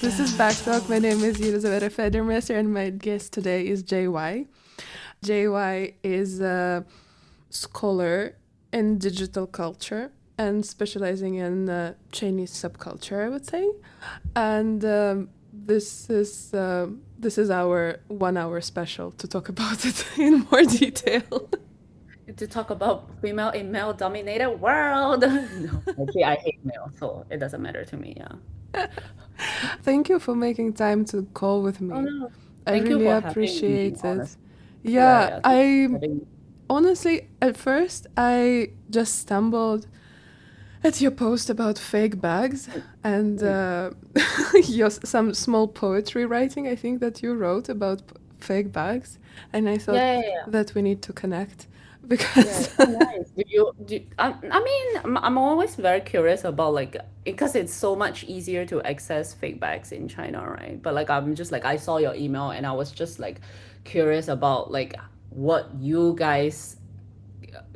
This is Backtalk. My name is Elizabeth Federmesser, and my guest today is JY. JY is a scholar in digital culture and specializing in Chinese subculture, I would say. And this is our 1 hour special to talk about it in more detail. To talk about female in male-dominated world. No, actually, I hate male, so it doesn't matter to me. Yeah. Thank you for making time to call with Oh me. no, I thank you really for having me. appreciate it. Honest. Yeah, Yeah, yeah. Thank you for I having. honestly, at first, I just stumbled at your post about fake bags and Mm. some small poetry writing, I think, that you wrote about fake bags. And I thought Yeah, yeah, yeah. that we need to connect Yeah. because Oh, nice. I mean, I'm always very curious about like because it's so much easier to access fake bags in China, right? But like I'm just like I saw your email and I was just like curious about like what you guys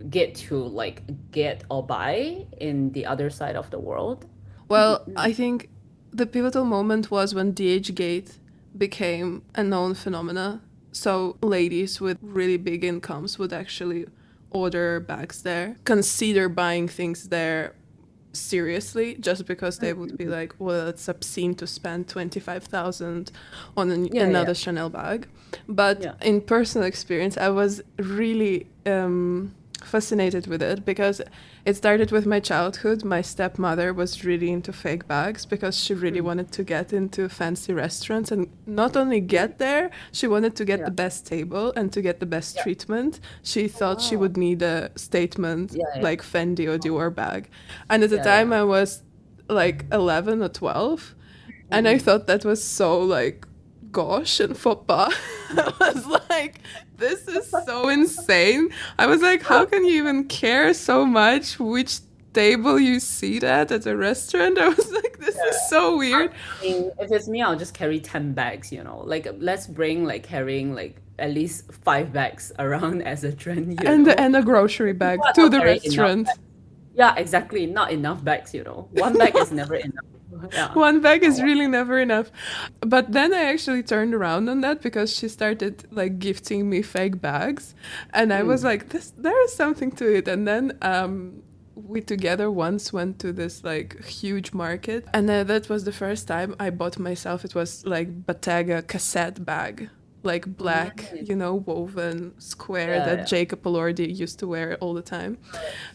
get to like get or buy in the other side of the world. well, I think the pivotal moment was when DH became a known phenomena. So ladies with really big incomes would actually order bags there, consider buying things there seriously, just because they would be like, well, it's obscene to spend 25,000 on Yeah, yeah, another Chanel bag. But yeah. in personal experience, I was really fascinated with it because it started with my childhood. My stepmother was really into fake bags because she really Mm. wanted to get into fancy restaurants and not only get there, she wanted to get Yeah. the best table and to get the best Yeah. treatment. She Oh, thought she wow. would need a statement Yeah, yeah. like Fendi or Dior bag. And at the Yeah, time yeah. I was like 11 or 12, and I Mm-hmm. thought that was so like gauche and faux pas. I was like, this is so insane. I was like, how can you even care so much which table you seat at a restaurant? I was like, this is so weird. I mean, if it's me, I'll just carry 10 bags, Like, let's bring, like, carrying, like, at least 5 bags around as a trend, And a grocery People bag are to not the carrying enough restaurant. bags. Yeah, exactly. Not enough bags. One bag is never enough. Yeah. One bag Oh, is wow. really never enough. But then I actually turned around on that because she started like gifting me fake bags. And I was Mm. like, this there is something to it. And then we together once went to this like huge market. And that was the first time I bought myself, it was like Bottega cassette bag. Like Oh, black, nice. woven square Yeah, that yeah. Jacob Elordi used to wear all the time.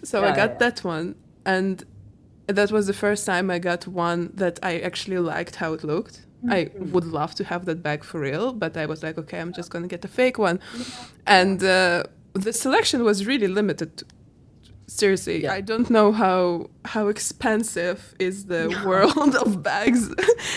So I Yeah, got yeah, that one. And that was the first time I got one that I actually liked how it looked. I yeah. would love to have that bag for real, but I was like, okay, I'm just gonna get a fake one. Yeah. Yeah. And the selection was really limited. Seriously, Yeah. I don't know how expensive is the Yeah. world of bags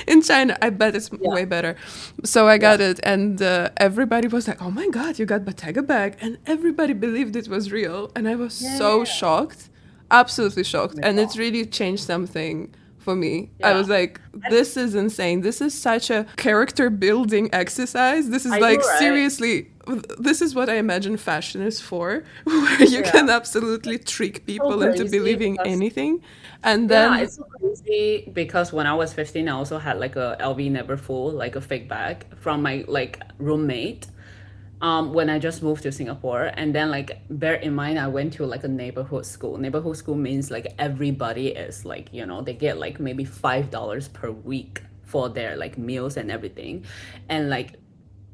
in China. I bet it's Yeah. way better. So I Yeah. got it, and everybody was like, "Oh my god, you got Bottega bag!" And everybody believed it was real, and I was Yeah. so Yeah. shocked, absolutely Oh shocked, my and it God. really changed something for me. I Yeah. was like, "This is insane. This is such a character building exercise. This is I know, like right? seriously." This is what I imagine fashion is for, where you Yeah. can absolutely trick So people into crazy believing because anything. And yeah, then, it's so crazy because when I was 15, I also had like a LV Neverfull, like a fake bag from my like roommate. When I just moved to Singapore, and then like bear in mind, I went to like a neighborhood school. Neighborhood school means like everybody is like they get like maybe $5 per week for their like meals and everything, and like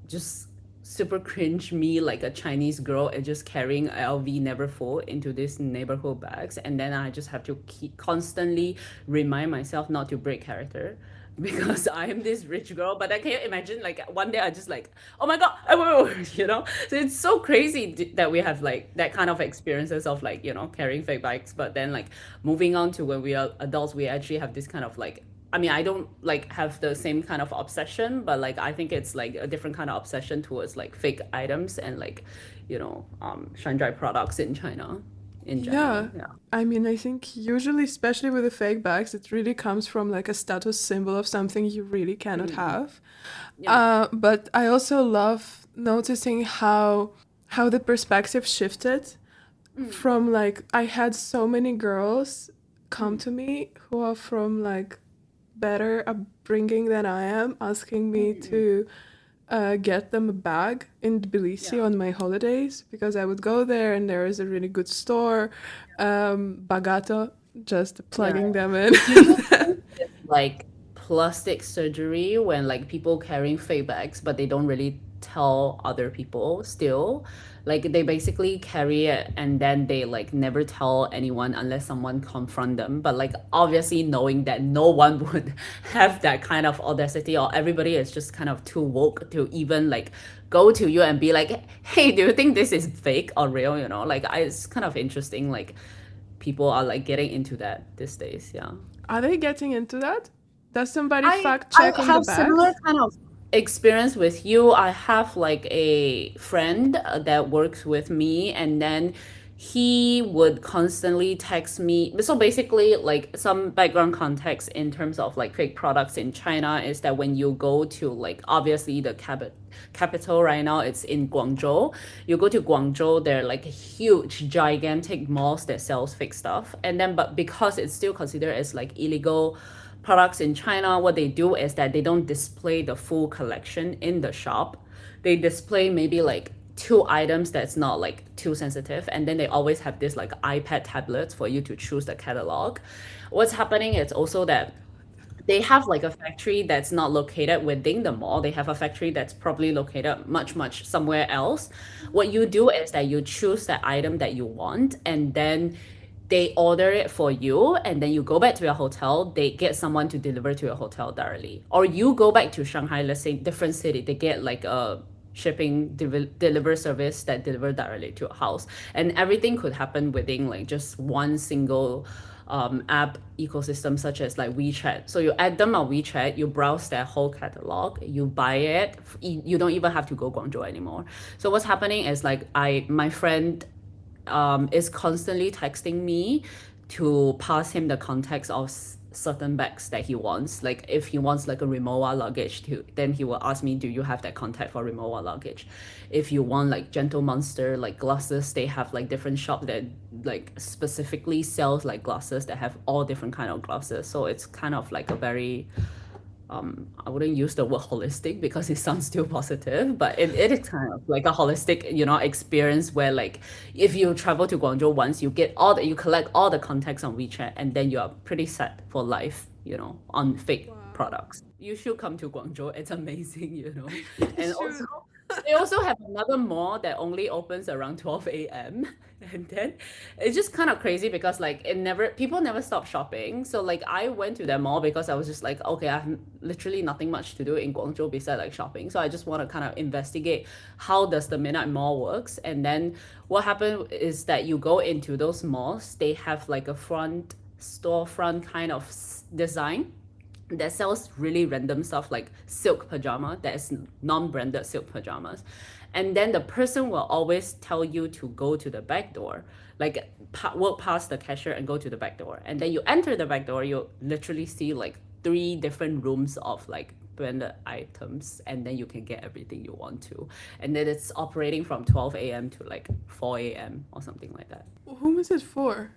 just super cringe me like a Chinese girl and just carrying LV Neverfull into these neighborhood bags, and then I just have to keep constantly remind myself not to break character because I am this rich girl. But I can't imagine like one day I just like, oh my god, I will, So it's so crazy that we have like that kind of experiences of like carrying fake bags, but then like moving on to when we are adults, we actually have this kind of like I mean, I don't like have the same kind of obsession, but like I think it's like a different kind of obsession towards like fake items and like, Shandai products in China in general. yeah, Yeah. I mean, I think usually, especially with the fake bags, it really comes from like a status symbol of something you really cannot Mm-hmm. have. Yeah. But I also love noticing how the perspective shifted Mm. from like I had so many girls come Mm. to me who are from like better upbringing than I am, asking me to get them a bag in Tbilisi Yeah. on my holidays because I would go there and there is a really good store, Bagato, just Yeah. plugging them in. Do you think it's like plastic surgery when like people carrying fake bags, but they don't really tell other people still? Like they basically carry it and then they like never tell anyone unless someone confront them. But like obviously knowing that no one would have that kind of audacity, or everybody is just kind of too woke to even like go to you and be like, hey, do you think this is fake or real? You know, like it's kind of interesting. Like people are like getting into that these days. Yeah. Are they getting into that? Does somebody I fact I check on the have similar bags? kind of experience with you. I have like a friend that works with me, and then he would constantly text me. So basically, like some background context in terms of like fake products in China is that when you go to like obviously the capital right now, it's in Guangzhou. You go to Guangzhou, there are like huge, gigantic malls that sells fake stuff, and then but because it's still considered as like illegal products in China, what they do is that they don't display the full collection in the shop. They display maybe like two items that's not like too sensitive, and then they always have this like iPad tablets for you to choose the catalog. What's happening is also that they have like a factory that's not located within the mall. They have a factory that's probably located much somewhere else. What you do is that you choose the item that you want, and then they order it for you, and then you go back to your hotel. They get someone to deliver to your hotel directly, or you go back to Shanghai, let's say different city. They get like a deliver service that deliver directly to your house, and everything could happen within like just one single app ecosystem, such as like WeChat. So you add them on WeChat, you browse their whole catalog, you buy it. You don't even have to go Guangzhou anymore. So what's happening is like my friend is constantly texting me to pass him the context of certain bags that he wants. Like if he wants like a Rimowa luggage, then he will ask me, do you have that contact for Rimowa luggage? If you want like Gentle Monster like glasses, they have like different shop that like specifically sells like glasses that have all different kind of glasses. So it's kind of like a very I wouldn't use the word holistic because it sounds too positive, but it is kind of like a holistic, experience where like if you travel to Guangzhou once, you collect all the contacts on WeChat, and then you are pretty set for life, on fake Wow. products. You should come to Guangzhou. It's amazing, I And also should. they also have another mall that only opens around 12 a.m. And then it's just kind of crazy because like people never stop shopping. So like I went to that mall because I was just like, okay, I have literally nothing much to do in Guangzhou besides like shopping. So I just want to kind of investigate how does the Midnight Mall works. And then what happened is that you go into those malls, they have like a front storefront kind of design that sells really random stuff like silk pajama that is non-branded silk pajamas, and then the person will always tell you to go to the back door, like walk past the cashier and go to the back door, and then you enter the back door, you literally see like three different rooms of like branded items, and then you can get everything you want to, and then it's operating from 12 a.m. to like 4 a.m. or something like that. Whom is it for?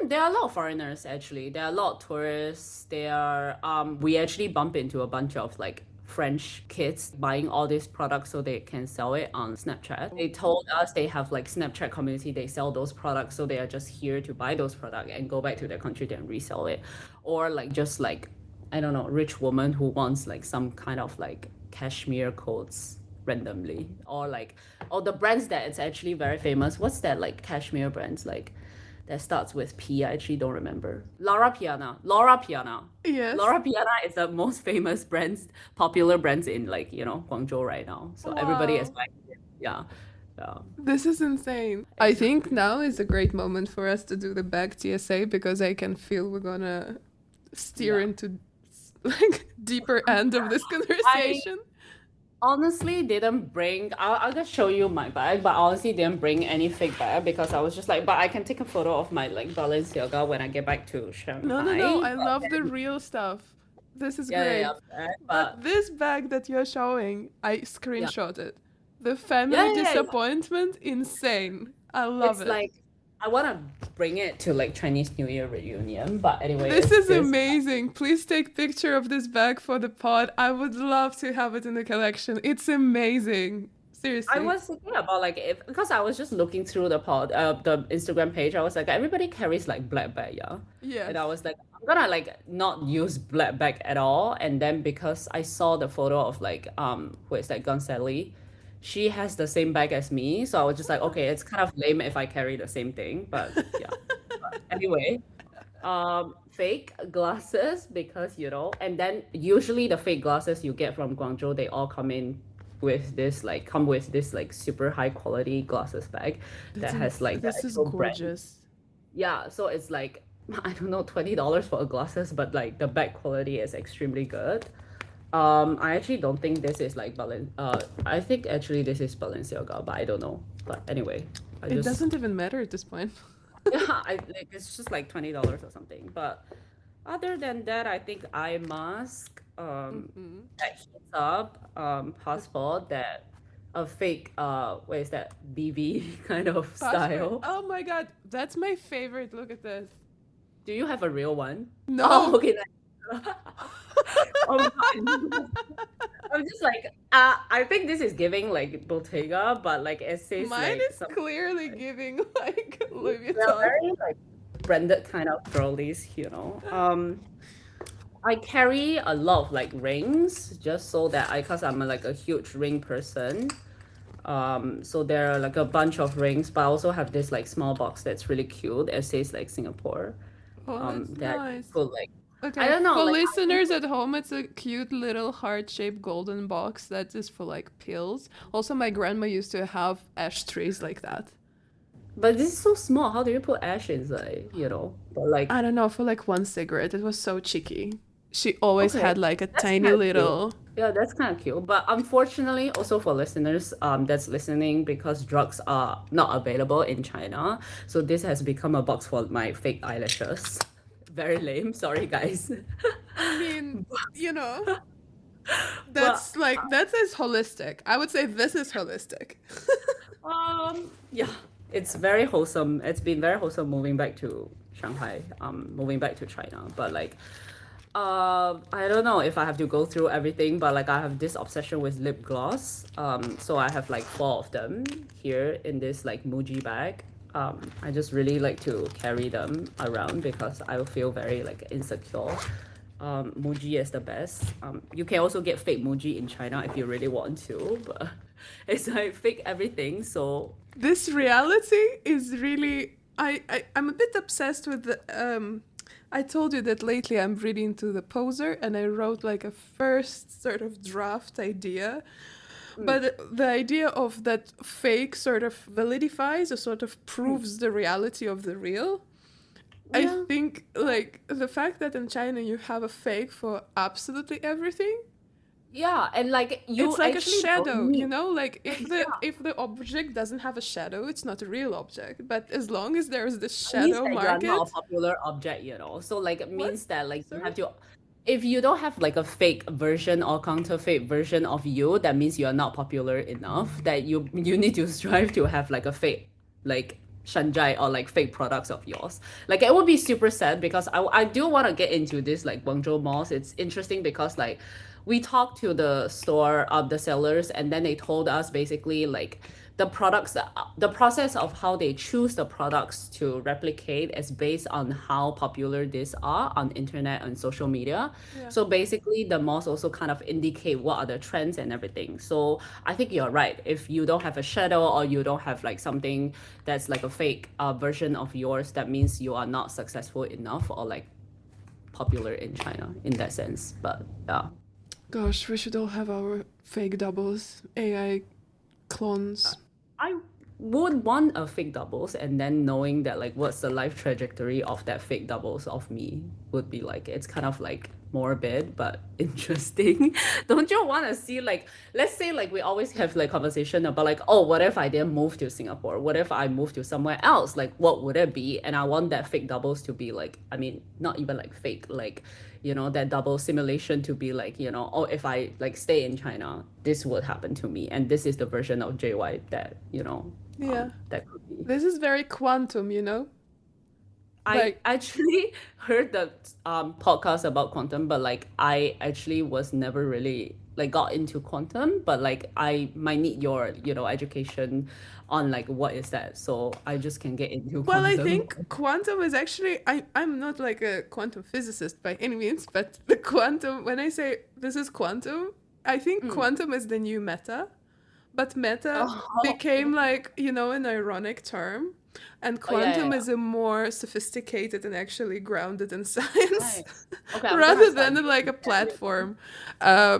There are a lot of foreigners actually. There are a lot of tourists. We actually bump into a bunch of like French kids buying all these products so they can sell it on Snapchat. They told us they have like Snapchat community, they sell those products, so they are just here to buy those products and go back to their country then resell it. Or like just like, I don't know, rich woman who wants like some kind of like cashmere coats randomly. Or like, the brands that it's actually very famous. What's that like cashmere brands like that starts with P? I actually don't remember. Laura Piana. Laura Piana. Yes. Laura Piana is the most famous popular brands in like, Guangzhou right now. So everybody is Wow. buying it. Yeah. Yeah. This is insane. I think Exactly. now is a great moment for us to do the back TSA because I can feel we're gonna steer Yeah. into like deeper end of this I conversation. honestly didn't bring, I'll just show you my bag, but I honestly didn't bring any fake bag because I was just like, but I can take a photo of my like Balenciaga when I get back to No, no, no. Shanghai. I love the real stuff. This is Yeah, yeah, great. yeah. But But this bag that you're showing, I yeah. screenshot it. The Yeah, family yeah, yeah. disappointment, insane. I love It's it. like I want to bring it to like Chinese New Year reunion, but anyway, This it's is this. amazing. Please take picture of this bag for the pod. I would love to have it in the collection. It's amazing. I Seriously. was thinking about like if because I was just looking through the Instagram page. I was like, everybody carries like black bag, yeah. And Yes. I was like, I'm gonna like not use black bag at all. And then because I saw the photo of like who is that Gonzali, she has the same bag as me. So I was just like, okay, it's kind of lame if I carry the same thing. But yeah. But anyway, fake glasses because and then usually the fake glasses you get from Guangzhou, they all come with this like super high quality glasses bag that has like the This is actual brand. gorgeous. Yeah, so it's like I don't know, $20 for a glasses, but like the bag quality is extremely good. I actually don't think this is like I think actually this is Balenciaga, but I don't know. But anyway, I It just doesn't even matter at this point. yeah, I like it's just like $20 or something. But other than that, I think eye mask, Mm-mm. that heats up, passport, that a fake what is that, BB kind of Passport. style. Oh my god, that's my favorite. Look at this. Do you have a real one? Oh, No. okay. Oh god. I'm just like, I think this is giving like Bottega, but like it says Mine like is some clearly giving like Louis they're Vuitton. very like branded kind of girlies. I carry a lot of like rings just so that cause I'm like a huge ring person. So there are like a bunch of rings, but I also have this like small box that's really cute. It says like Singapore. Oh, that's That nice. put like I Okay, don't know, for like listeners at home, it's a cute little heart-shaped golden box that is for like pills. Also, my grandma used to have ashtrays like that. but this is so small. How do you put ash inside? But like I don't know, for like one cigarette. It was so cheeky. She always okay, had like a that's tiny kind of cute. little. Yeah, that's kind of cute. But unfortunately, also for listeners that's listening, because drugs are not available in China, so this has become a box for my fake eyelashes. Very lame. Sorry, guys. I mean, you know, But that's as holistic. I would say this is holistic. yeah, it's very wholesome. It's been very wholesome moving back to Shanghai, moving back to China. But like, I don't know if I have to go through everything, but like I have this obsession with lip gloss. So I have like four of them here in this like Muji bag. I just really like to carry them around because I will feel very like insecure. Muji is the best. You can also get fake Muji in China if you really want to, but it's like fake everything. So This reality is really. I'm a bit obsessed with the. I told you that lately I'm really into the poser, and I wrote like a first sort of draft idea. But the idea of that fake sort of validifies or sort of proves the reality of the real. I yeah, think like the fact that in China you have a fake for absolutely everything, yeah, and like you it's like a actually don't shadow, need. like Yeah, if the object doesn't have a shadow, it's not a real object. But as long as there is this it means shadow that you are not a market, popular object. So like it what? means that like you Sorry? have to if you don't have like a fake version or counterfeit version of you, that means you are not popular enough. That you need to strive to have like a fake like Shanjai or like fake products of yours. Like it would be super sad because I do want to get into this like Guangzhou malls. It's interesting because like we talked to the store of the sellers and then they told us basically like the process of how they choose the products to replicate is based on how popular these are on internet and social media. Yeah. So basically the malls also kind of indicate what are the trends and everything. So I think you're right. If you don't have a shadow or you don't have like something that's like a fake version of yours, that means you are not successful enough or like popular in China in that sense. But yeah. Gosh, we should all have our fake doubles, AI clones. I would want a fake doubles, and then knowing that like what's the life trajectory of that fake doubles of me would be like it's kind of like morbid but interesting. Don't you want to see like, let's say like we always have like conversation about like, oh, what if I didn't move to Singapore? What if I moved to somewhere else? Like what would it be? And I want that fake doubles to be like, I mean, not even like fake, like, that double simulation to be like, oh, if I like stay in China, this would happen to me. And this is the version of JY that, Yeah. that could be. This is very quantum, I Like, actually heard the podcast about quantum, but like I actually was never really like got into quantum, but like I might need your, education on like what is that. So I just can get into well, I quantum. think quantum is actually, I'm not like a quantum physicist by any means, but the quantum, when I say this is quantum, I think Mm. quantum is the new meta. But meta Oh, became like, an ironic term. And oh yeah, yeah, quantum yeah. is a more sophisticated and actually grounded in science Nice. Okay, I'm gonna rather start than like using a that later. platform.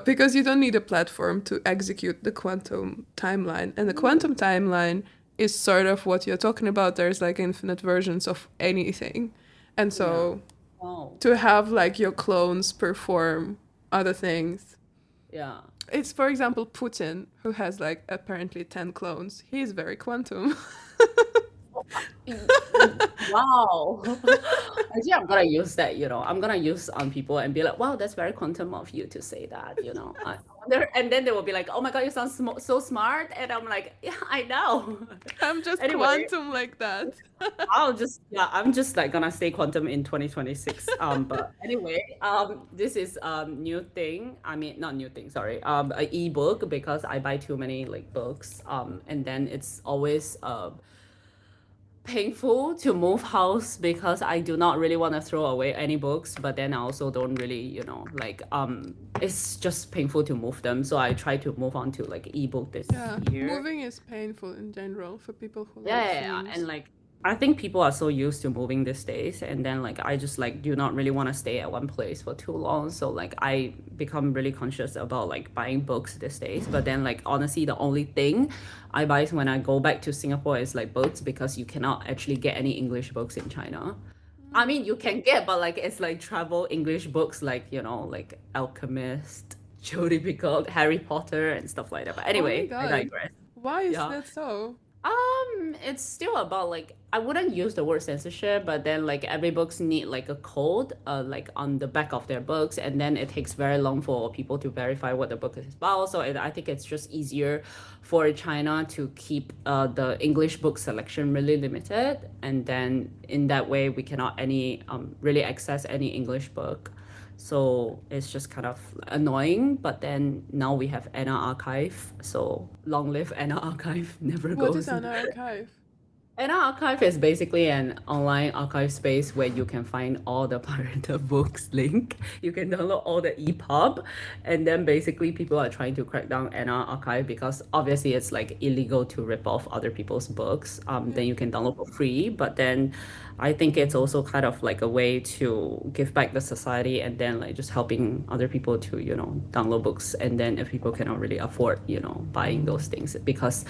Because you don't need a platform to execute the quantum timeline. And the Mm. quantum timeline is sort of what you're talking about. There's like infinite versions of anything. And Yeah. so Oh, to have like your clones perform other things, yeah. it's, for example, Putin, who has like apparently 10 clones. He's very quantum. Wow. Actually, I'm gonna use that, I'm gonna use on people and be like, wow, that's very quantum of you to say that. I wonder, and then they will be like, oh my God, you sound so smart. And I'm like, yeah, I know. I'm just Anyway, quantum like that. yeah, I'm just like gonna stay quantum in 2026. But anyway, this is new thing. I mean, not new thing, sorry. A ebook because I buy too many like books. And then it's always painful to move house because I do not really want to throw away any books, but then I also don't really, like it's just painful to move them. So I try to move on to like ebook this Yeah, year. moving is painful in general for people who Yeah, like yeah, yeah. And themes. like I think people are so used to moving these days, and then like I just like do not really want to stay at one place for too long. So like I become really conscious about like buying books these days. But then like honestly, the only thing I buy when I go back to Singapore is like books because you cannot actually get any English books in China. I Mm. mean, you can get, but like it's like travel English books, like like Alchemist, Jodie Picoult, Harry Potter, and stuff like that. But Oh my anyway, I god. digress. Why is Yeah. that so? It's still about like I wouldn't use the word censorship, but then like every books need like a code, like on the back of their books, and then it takes very long for people to verify what the book is about. So I think it's just easier for China to keep the English book selection really limited, and then in that way we cannot any really access any English book. So it's just kind of annoying, but then now we have Anna Archive. So long live Anna Archive, never What is goes. an archive? An archive is basically an online archive space where you can find all the pirated books link. You can download all the EPUB, and then basically people are trying to crack down an archive because obviously it's like illegal to rip off other people's books. Yeah. Then you can download for free, but then I think it's also kind of like a way to give back the society and then like just helping other people to download books, and then if people cannot really afford buying those things because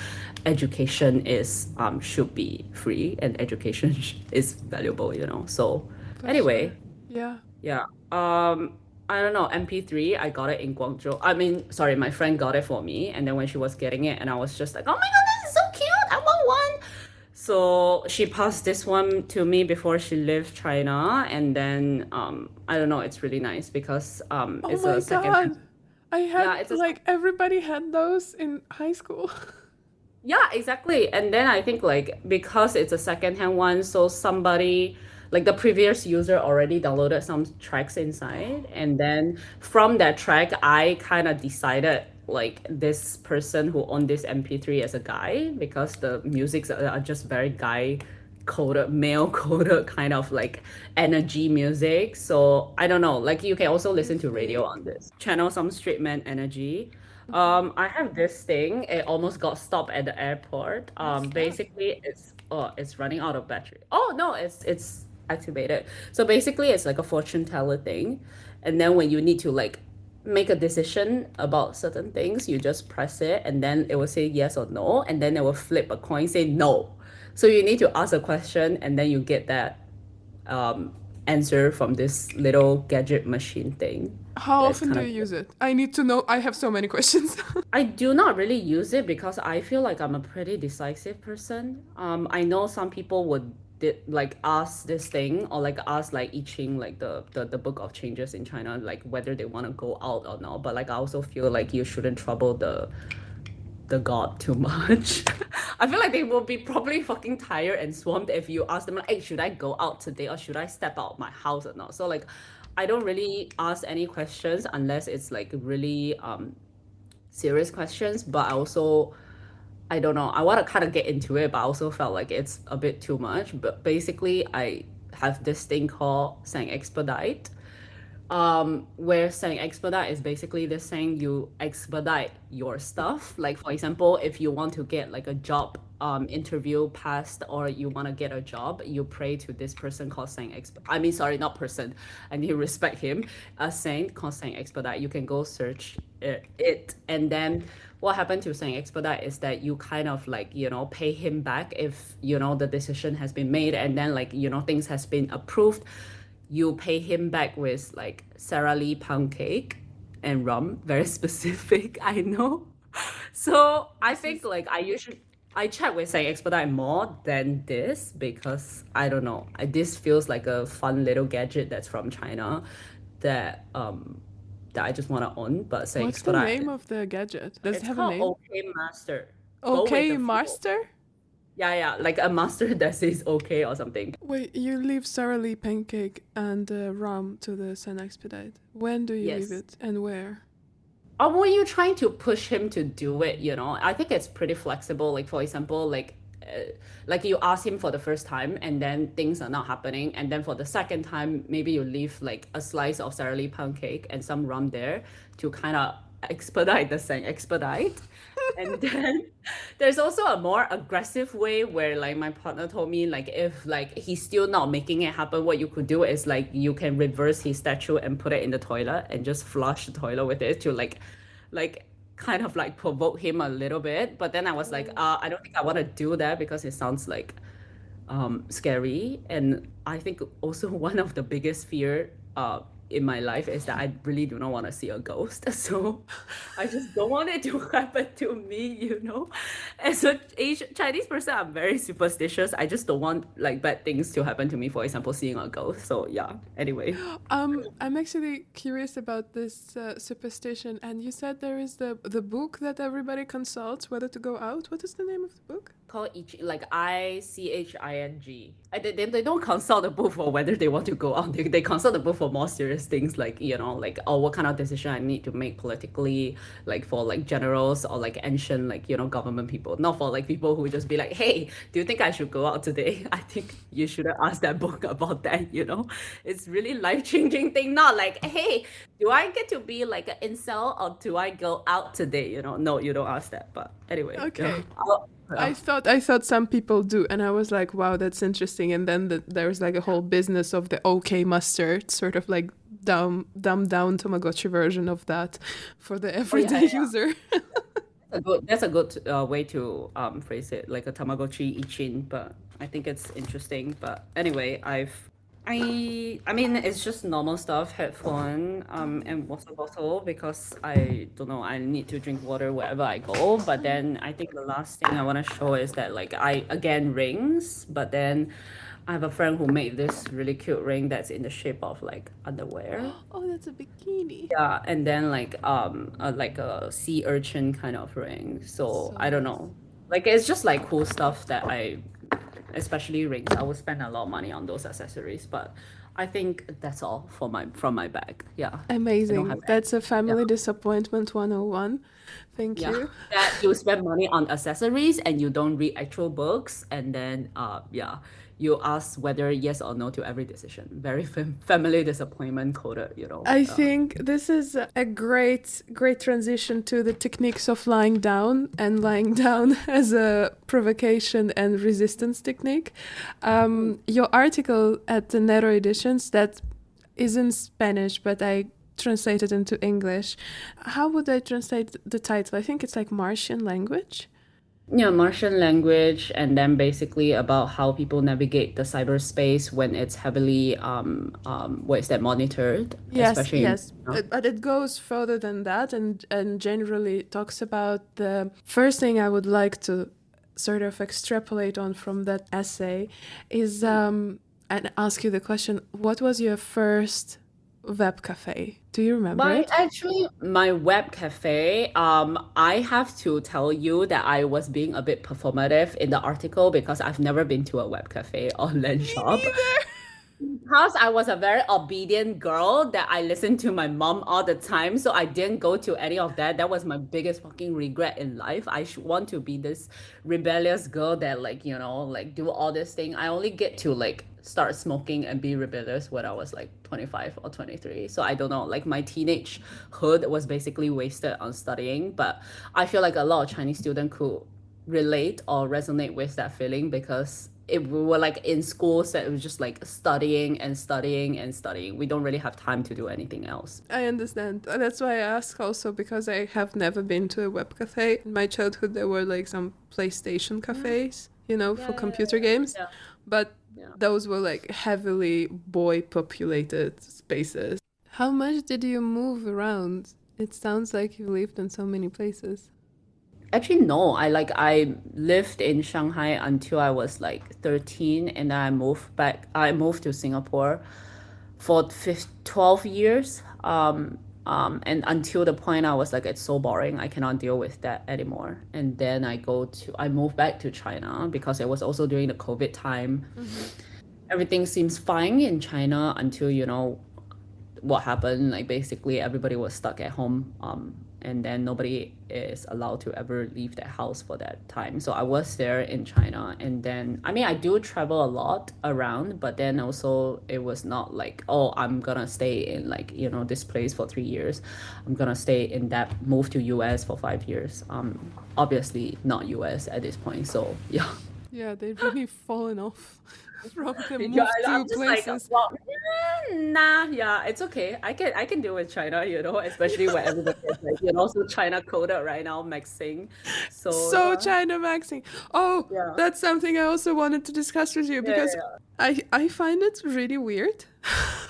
education is should be free and education is valuable, so For anyway, sure. Yeah. yeah. I don't know, MP3, I got it in Guangzhou. I mean, sorry, my friend got it for me, and then when she was getting it and I was just like, oh my God, this is so cute, I want one. So she passed this one to me before she left China, and then I don't know, it's really nice because Oh it's a my second hand. god. I Yeah, had it's a like everybody had those in high school. Yeah, exactly. And then I think like because it's a secondhand one, so somebody like the previous user already downloaded some tracks inside, and then from that track, I kind of decided like this person who owned this MP3 as a guy because the musics are just very guy coded, male coded kind of like energy music. So I don't know, like you can also I listen to radio see. on this channel, some straight man energy. Hmm. I have this thing. It almost got stopped at the airport. What's that? Basically, it's running out of battery. Oh no, it's activated. So basically, it's like a fortune teller thing, and then when you need to like make a decision about certain things, you just press it, and then it will say yes or no, and then it will flip a coin say no. So you need to ask a question, and then you get that um, answer from this little gadget machine thing. How That's often kind do of you use it? I need to know. I have so many questions. I do not really use it because I feel like I'm a pretty decisive person. I know some people would like ask this thing or like ask like I Ching, like the book of changes in China, like whether they want to go out or not. But like I also feel like you shouldn't trouble the god too much. I feel like they will be probably fucking tired and swamped if you ask them like, hey, should I go out today or should I step out of my house or not? So like I don't really ask any questions unless it's like really serious questions, but I don't know. I want to kind of get into it, but I also felt like it's a bit too much. But basically, I have this thing called saying expedite, where saying expedite is basically this saying you expedite your stuff. Like for example, if you want to get like a job interview passed or you want to get a job, you pray to this person called saying I mean sorry, not person. And you respect him. A saint called saying expedite. You can go search it and then what happened to saying expedite is that you kind of like pay him back if the decision has been made and then like things has been approved, you pay him back with like Sara Lee pound cake and rum. Very specific, I know. So I This think is like I check with saying expedite more than this because I don't know. This feels like a fun little gadget that's from China that that I just want to own. But saying what's the expedite, name of the gadget? Does it it's have a called name? OK Master. Go with Okay, the flow. Master? Yeah, yeah, like a master that says okay or something. Wait, you leave Sara Lee pancake and rum to the Sun Expedite. When do you leave Yes. it and where? Or were you trying to push him to do it, I think it's pretty flexible. Like, for example, like you ask him for the first time and then things are not happening. And then for the second time, maybe you leave like a slice of Sara Lee pound cake and some rum there to kind of expedite the thing, expedite. And then there's also a more aggressive way where like my partner told me like if like he's still not making it happen, what you could do is like you can reverse his statue and put it in the toilet and just flush the toilet with it to like kind of like provoke him a little bit. But then I was like, I don't think I want to do that because it sounds like scary. And I think also one of the biggest fear in my life is that I really do not want to see a ghost. So I just don't want it to happen to me. As a Asian Chinese person, I'm very superstitious. I just don't want like bad things to happen to me. For example, seeing a ghost. So yeah. Anyway, I'm actually curious about this superstition. And you said there is the book that everybody consults whether to go out. What is the name of the book? called like ICHING. They don't consult the book for whether they want to go out. They consult the book for more serious things like like what kind of decision I need to make politically, like for like generals or like ancient like government people, not for like people who just be like, hey, do you think I should go out today? I think you should have asked that book about that. It's really life-changing thing, not like, hey, do I get to be like an incel or do I go out today? No, you don't ask that. But anyway, Okay. yeah. I thought some people do, and I was like, wow, that's interesting. And then there was like a whole business of the OK mustard, sort of like dumbed down Tamagotchi version of that for the Oh yeah, everyday yeah. user. That's a good way to phrase it, like a Tamagotchi Ichin, but I think it's interesting. But anyway, I mean it's just normal stuff, headphone, and water bottle because I don't know, I need to drink water wherever I go. But then I think the last thing I want to show is that like I again rings, but then I have a friend who made this really cute ring that's in the shape of like underwear. Oh, that's a bikini. Yeah, and then like a sea urchin kind of ring. So So I don't nice. know. Like it's just like cool stuff that especially rings. I would spend a lot of money on those accessories, but I think that's all from my bag. Yeah, I don't have Amazing. any. That's a Yeah, family disappointment 101. Thank yeah. you. That you spend money on accessories and you don't read actual books, and then yeah, you ask whether yes or no to every decision. Very family disappointment coded. I think this is a great transition to the techniques of lying down and lying down as a provocation and resistance technique. Your article at the Nero Editions that is in Spanish, but I translated into English. How would I translate the title? I think it's like Martian language. Yeah, Martian language, and then basically about how people navigate the cyberspace when it's heavily what is that monitored, Yes, especially in yes, but it goes further than that, and generally talks about the first thing I would like to sort of extrapolate on from that essay is and ask you the question: what was your first web cafe? Do you remember My it? actually my web cafe, I have to tell you that I was being a bit performative in the article because I've never been to a web cafe or LAN Me shop. neither. Because I was a very obedient girl that I listened to my mom all the time, so I didn't go to any of that. That was my biggest fucking regret in life. I should want to be this rebellious girl that like, like do all this thing. I only get to like start smoking and be rebellious when I was like 25 or 23. So I don't know, like my teenage hood was basically wasted on studying, but I feel like a lot of Chinese students could relate or resonate with that feeling because we were like in school, so it was just like studying and studying and studying. We don't really have time to do anything else. I understand. That's why I ask also because I have never been to a web cafe. In my childhood, there were like some PlayStation Yeah, cafes, for yeah, yeah, computer games, yeah, but yeah. those were like heavily boy populated spaces. How much did you move around? It sounds like you lived in so many places. Actually, no. I lived in Shanghai until I was like 13, and then I moved back. I moved to Singapore for 12 years. And until the point I was like, it's so boring. I cannot deal with that anymore. And then I moved back to China because it was also during the COVID time. Hmm. Everything seems fine in China until, what happened. Like basically everybody was stuck at home. And then nobody is allowed to ever leave their house for that time. So I was there in China, and then I mean I do travel a lot around, but then also it was not like, oh, I'm gonna stay in like, this place for 3 years. I'm gonna stay in that move to US for 5 years. Obviously not US at this point. So yeah. Yeah, they've really fallen off from the Yeah, move to I'm just like, places. well, nah, yeah, it's okay. I can deal with China, especially when everybody is like, so China coded right now, Maxing. So So China-maxing. Oh, yeah, that's something I also wanted to discuss with you yeah, because yeah. I find it really weird.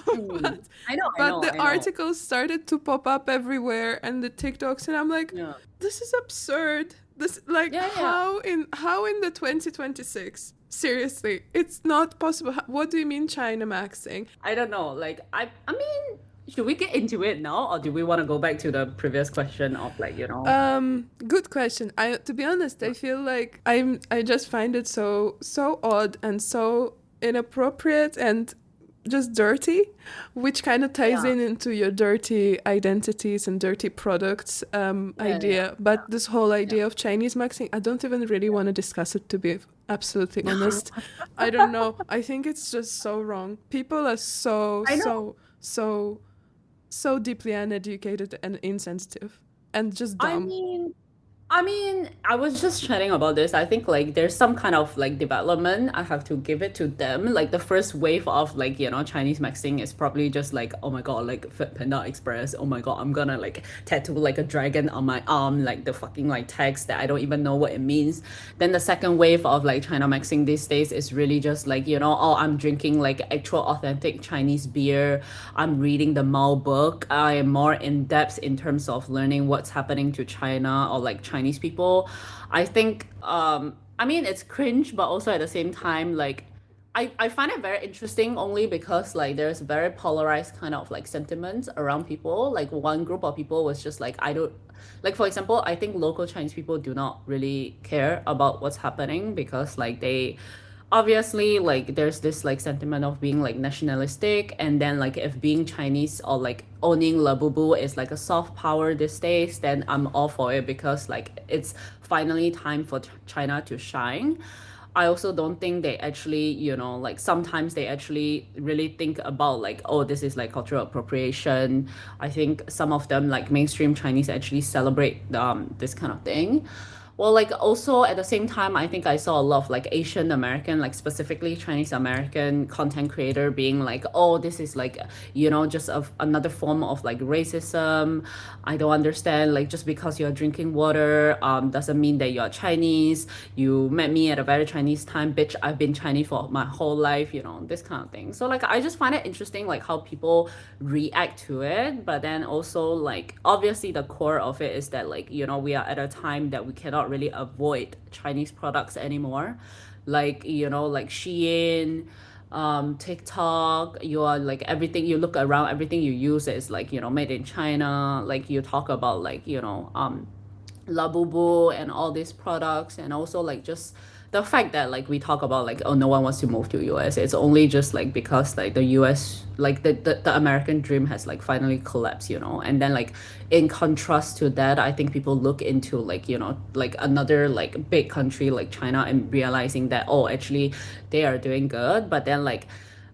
Mm. but I know, I but know, the I know. articles started to pop up everywhere and the TikToks and I'm like, Yeah, this is absurd. This like yeah, yeah. how in the 2026? Seriously, it's not possible. What do you mean China-maxing? I don't know. Like, I mean, should we get into it now, or do we want to go back to the previous question of like, Good question. I to be honest, I feel like I just find it so odd and so inappropriate and just dirty, which kind of ties yeah, in into your dirty identities and dirty products yeah, yeah, idea. But this whole yeah, idea of Chinese maxing, I don't even really want to discuss it, to be absolutely honest. I don't know. I think it's just so wrong. People are I know. so deeply uneducated and insensitive and just I dumb. mean, I was just chatting about this. I think like there's some kind of like development. I have to give it to them. Like the first wave of like, Chinese maxing is probably just like, oh my God, like Panda Express. Oh my God, I'm gonna like tattoo like a dragon on my arm, like the fucking like text that I don't even know what it means. Then the second wave of like China maxing these days is really just like, oh, I'm drinking like actual authentic Chinese beer. I'm reading the Mao book. I am more in depth in terms of learning what's happening to China or like Chinese people. I think I mean it's cringe, but also at the same time, like I find it very interesting only because like there's very polarized kind of like sentiments around people. Like one group of people was just like, I don't like, for example, I think local Chinese people do not really care about what's happening because like they obviously like there's this like sentiment of being like nationalistic, and then like if being Chinese or like owning Labubu is like a soft power these days, then I'm all for it because like it's finally time for China to shine. I also don't think they actually, like sometimes they actually really think about like, oh, this is like cultural appropriation. I think some of them, like mainstream Chinese, actually celebrate this kind of thing. Well, like also at the same time, I think I saw a lot of like Asian American, like specifically Chinese American content creator being like, oh, this is like, just another form of like racism. I don't understand. Like just because you're drinking water, doesn't mean that you're Chinese. You met me at a very Chinese time, bitch. I've been Chinese for my whole life, this kind of thing. So like I just find it interesting, like how people react to it, but then also like obviously the core of it is that like we are at a time that we cannot really avoid Chinese products anymore, like like Shein, TikTok. You are like everything you look around, everything you use is like made in China. Like you talk about like Labubu and all these products, and also like just the fact that like we talk about like, oh, no one wants to move to US. It's only just like because like the US, like the American dream has like finally collapsed, and then like in contrast to that, I think people look into like like another like big country like China and realizing that, oh, actually they are doing good. But then like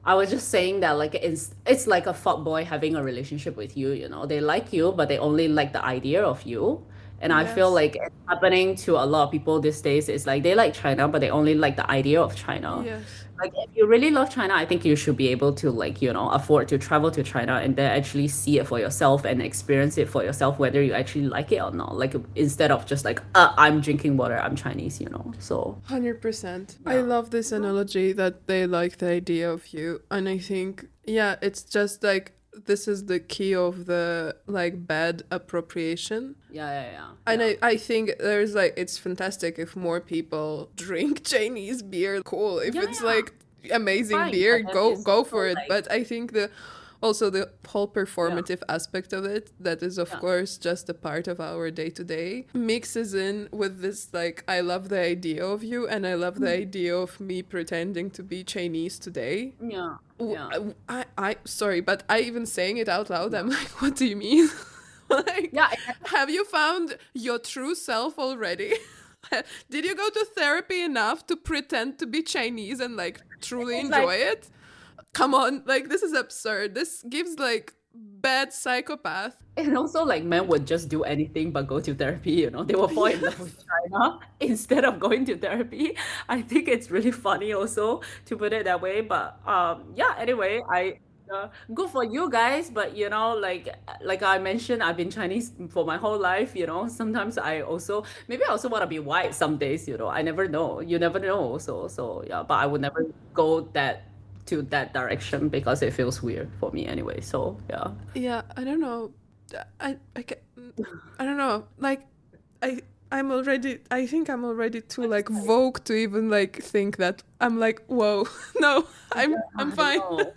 I was just saying that like it's like a fuck boy having a relationship with you, they like you but they only like the idea of you. And I feel Yes. like it's happening to a lot of people these days. It's like they like China, but they only like the idea of China. Yes. Like if you really love China, I think you should be able to like, afford to travel to China and then actually see it for yourself and experience it for yourself, whether you actually like it or not. Like instead of just like, I'm drinking water, I'm Chinese. So 100%. I yeah. love this analogy that they like the idea of you. And I think, yeah, it's just like this is the key of the like bad appropriation. Yeah, yeah, yeah. And Yeah. I think there's like, it's fantastic if more people drink Chinese beer. Cool. If Yeah, it's yeah. like amazing Fine. beer, But then go it's go also for it. like But I think also the whole yeah. performative aspect of it, that is of Yeah. course just a part of our day to day, mixes in with this like, I love the idea of you and I love the idea of me pretending to be Chinese today. Yeah. Yeah. Sorry, but I even saying it out loud, I'm like, what do you mean? Like, Yeah. have you found your true self already? Did you go to therapy enough to pretend to be Chinese and like truly It's like enjoy it? Come on, like this is absurd. This gives like bad psychopath. and also like men would just do anything but go to therapy, they will fall in love with Yes. China instead of going to therapy. I think it's really funny also to put it that way. But yeah, anyway, I good for you guys, but like I mentioned, I've been Chinese for my whole life. Sometimes maybe I also want to be white some days. I never know. You never know. So yeah, but I would never go that direction because it feels weird for me anyway. So yeah. Yeah, I don't know. I ca- I don't know. Like I I think I'm already too like vogue to even like think that. I'm like, whoa, no, Yeah, I'm I fine. know.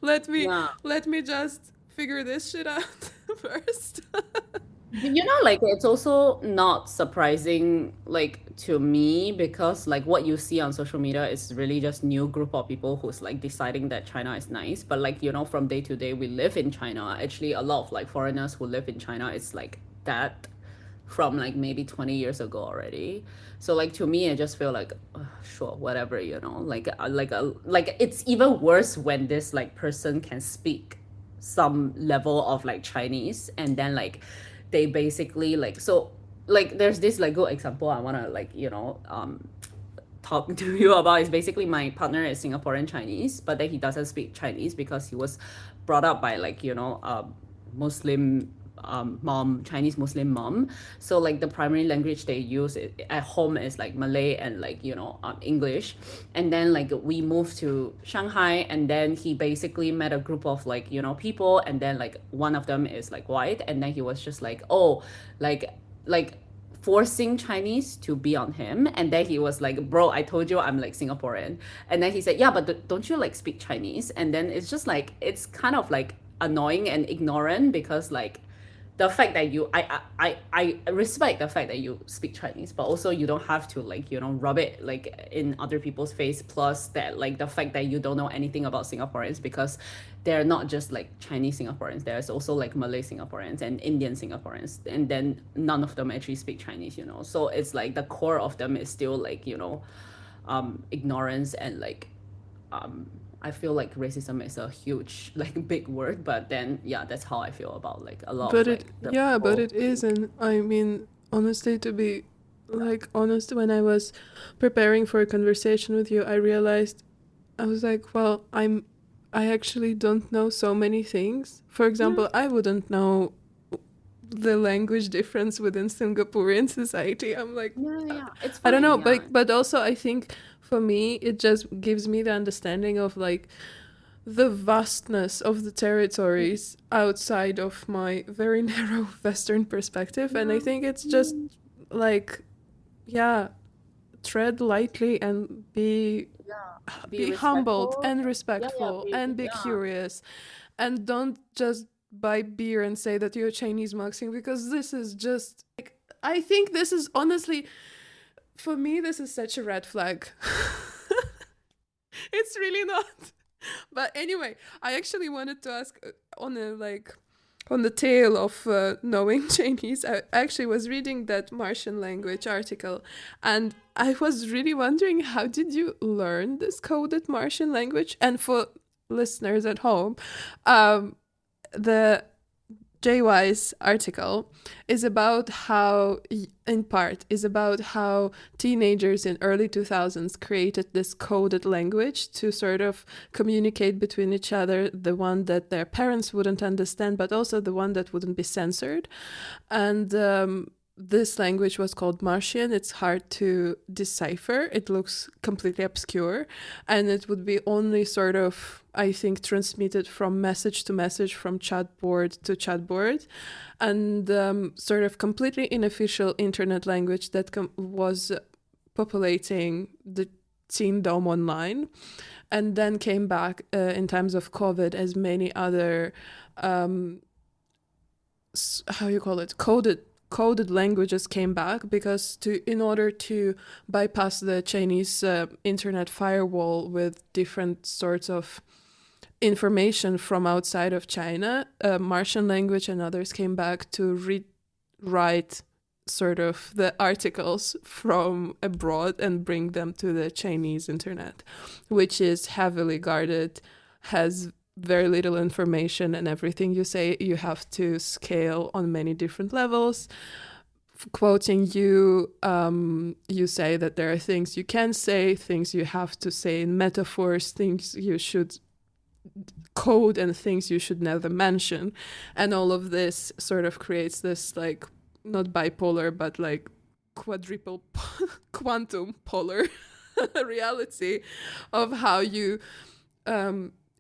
let me Yeah. let me just figure this shit out first. Like it's also not surprising like to me because like what you see on social media is really just new group of people who's like deciding that China is nice. But like, from day to day we live in China. Actually a lot of like foreigners who live in China, it's like that from like maybe 20 years ago already. So like to me I just feel like sure, whatever, like it's even worse when this like person can speak some level of like Chinese and then like they basically like so like there's this like good example I want to like talk to you about. Is basically my partner is Singaporean Chinese, but then he doesn't speak Chinese because he was brought up by like Muslim mom, Chinese Muslim mom. So like the primary language they use at home is like Malay and like English. And then like we moved to Shanghai, and then he basically met a group of like people, and then like one of them is like white, and then he was just like, oh, like forcing Chinese to be on him. And then he was like, bro, I told you I'm like Singaporean. And then he said, yeah, but don't you like speak Chinese? And then it's just like it's kind of like annoying and ignorant because like the fact that I respect the fact that you speak Chinese, but also you don't have to like rub it like in other people's face. Plus that like the fact that you don't know anything about Singaporeans, because they're not just like Chinese Singaporeans. There's also like Malay Singaporeans and Indian Singaporeans, and then none of them actually speak Chinese. So it's like the core of them is still like ignorance and like um I feel like racism is a huge like big word, but then yeah, that's how I feel about like a lot of But like it, the yeah, but people. it is. And I mean, honestly, to be like honest, when I was preparing for a conversation with you, I realized I was like, well, I actually don't know so many things. For Yeah, example, I wouldn't know the language difference within Singaporean society. I'm like, yeah, yeah. It's I don't fine. know, Yeah, but also I think for me it just gives me the understanding of like the vastness of the territories outside of my very narrow Western perspective, and I yeah, think it's just mm, like, yeah, tread lightly and yeah. Be be humbled respectful. and Yeah, yeah. respectful Be and be yeah. curious, and don't just buy beer and say that you're Chinesemaxxing, because this is just like, I think this is honestly, for me, this is such a red flag. It's really not. But anyway, I actually wanted to ask, on a like on the tail of knowing Chinese, I actually was reading that Martian language article, and I was really wondering, how did you learn this coded Martian language? And for listeners at home, um, the JY's article is about how, in part, is about how teenagers in early 2000s created this coded language to sort of communicate between each other, the one that their parents wouldn't understand, but also the one that wouldn't be censored. And this language was called Martian. It's hard to decipher. It looks completely obscure. And it would be only sort of, I think, transmitted from message to message, from chatboard to chatboard. And sort of completely unofficial internet language that was populating the teen dome online. And then came back in times of COVID, as many other how you call it, coded languages came back, because to in order to bypass the Chinese internet firewall with different sorts of information from outside of China, Martian language and others came back to rewrite sort of the articles from abroad and bring them to the Chinese internet, which is heavily guarded, has very little information, and everything you say you have to scale on many different levels. Quoting you, you say that there are things you can say, things you have to say in metaphors, things you should code, and things you should never mention. And all of this sort of creates this, like, not bipolar, but like quadruple quantum polar reality of how you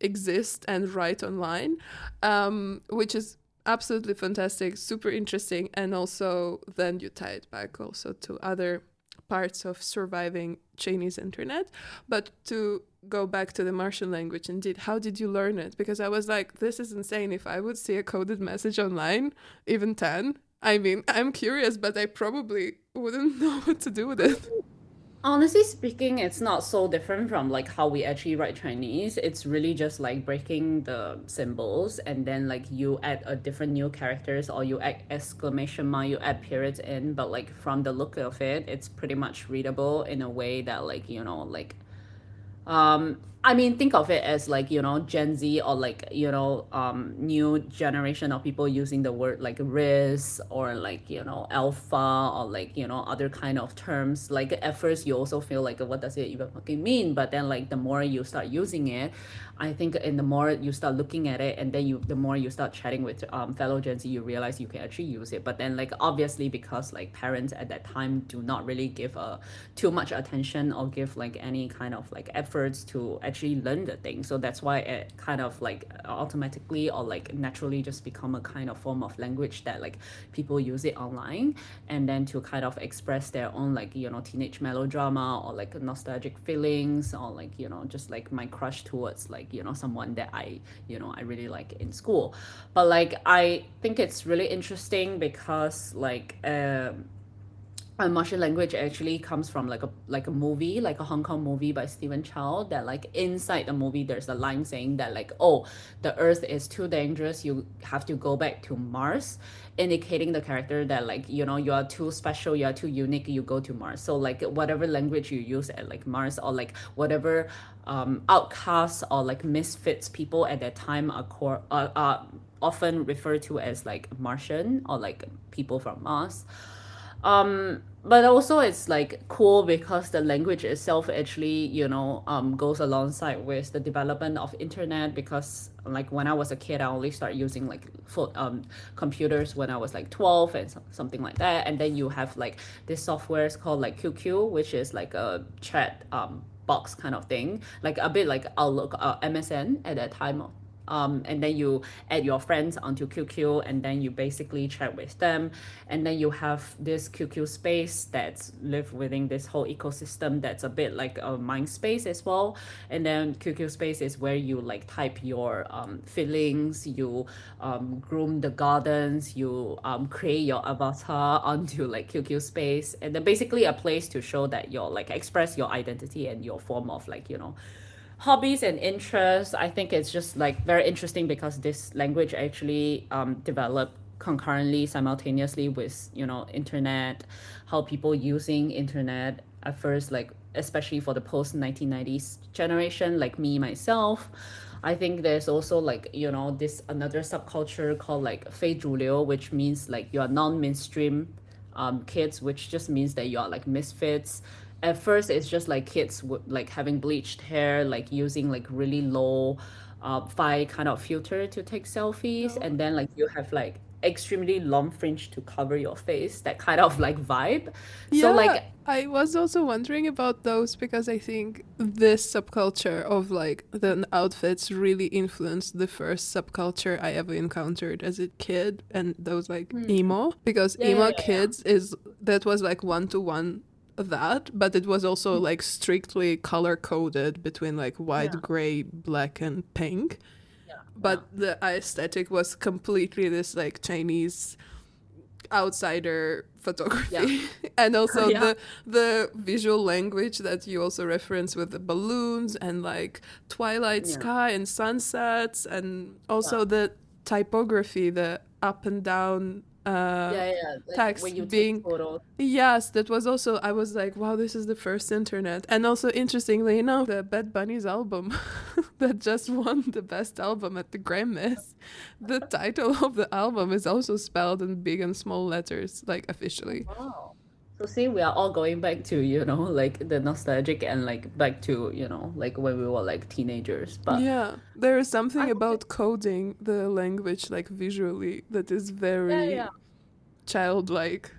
exist and write online, which is absolutely fantastic, super interesting. And also, then you tie it back also to other parts of surviving Chinese internet. But to go back to the Martian language, indeed, how did you learn it? Because I was like, this is insane. If I would see a coded message online, even 10, I mean, I'm curious, but I probably wouldn't know what to do with it. Honestly speaking, it's not so different from like how we actually write Chinese. It's really just like breaking the symbols and then like you add a different new characters or you add exclamation mark, you add periods in, but like from the look of it, it's pretty much readable in a way that like, like I mean, think of it as like, Gen Z or like, new generation of people using the word like risk or like, alpha or like, other kind of terms. Like at first you also feel like, what does it even fucking mean? But then like the more you start using it, I think in the more you start looking at it and then the more you start chatting with fellow Gen Z, you realize you can actually use it. But then like obviously because like parents at that time do not really give too much attention or give like any kind of like efforts to actually learn the thing. So that's why it kind of like automatically or like naturally just become a kind of form of language that like people use it online and then to kind of express their own like teenage melodrama or like nostalgic feelings or like just like my crush towards like someone that I really like in school. But like I think it's really interesting because like Martial language actually comes from like a movie, like a Hong Kong movie by Stephen Chow. That like inside the movie, there's a line saying that like, oh, the Earth is too dangerous. You have to go back to Mars, indicating the character that like you are too special, you are too unique. You go to Mars. So like whatever language you use at like Mars or like whatever outcasts or like misfits people at that time are often referred to as like Martian or like people from Mars. But also it's like cool because the language itself actually, goes alongside with the development of internet because like when I was a kid, I only started using like computers when I was like 12 and something like that. And then you have like this software is called like QQ, which is like a chat box kind of thing, like a bit like Outlook, MSN at that time. And then you add your friends onto QQ and then you basically chat with them, and then you have this QQ space that's live within this whole ecosystem that's a bit like a mind space as well. And then QQ space is where you like type your feelings, you groom the gardens, you create your avatar onto like QQ space, and then basically a place to show that you're like express your identity and your form of like hobbies and interests. I think it's just like very interesting because this language actually developed concurrently, simultaneously with internet, how people using internet at first, like especially for the post 1990s generation, like me myself. I think there's also like this another subculture called like 非主流, which means like you are non-mainstream kids, which just means that you are like misfits. At first, it's just like kids with like having bleached hair, like using like really low, fi kind of filter to take selfies, No. and then like you have like extremely long fringe to cover your face, that kind of like vibe. So Yeah, like I was also wondering about those because I think this subculture of like the outfits really influenced the first subculture I ever encountered as a kid, and those like emo, because yeah, yeah, emo yeah, yeah, kids is that was like one to one that, but it was also like strictly color coded between like yeah, white, gray, black, and pink. yeah, yeah, But the aesthetic was completely this like Chinese outsider yeah, photography. And also yeah, the visual language that you also reference with the balloons and like twilight yeah, sky and sunsets, and yeah. also the typography, the up and down Yeah, yeah. Like when you text take being, photos. yes, that was also, I was like, wow, this is the first internet. And also interestingly enough, the Bad Bunny's album that just won the best album at the Grammys, the title of the album is also spelled in big and small letters, like Oh, officially. wow. So see, we are all going back to, like the nostalgic and like back to, like when we were like teenagers. But Yeah, there is I something think about coding the language like visually that is yeah, yeah. very childlike.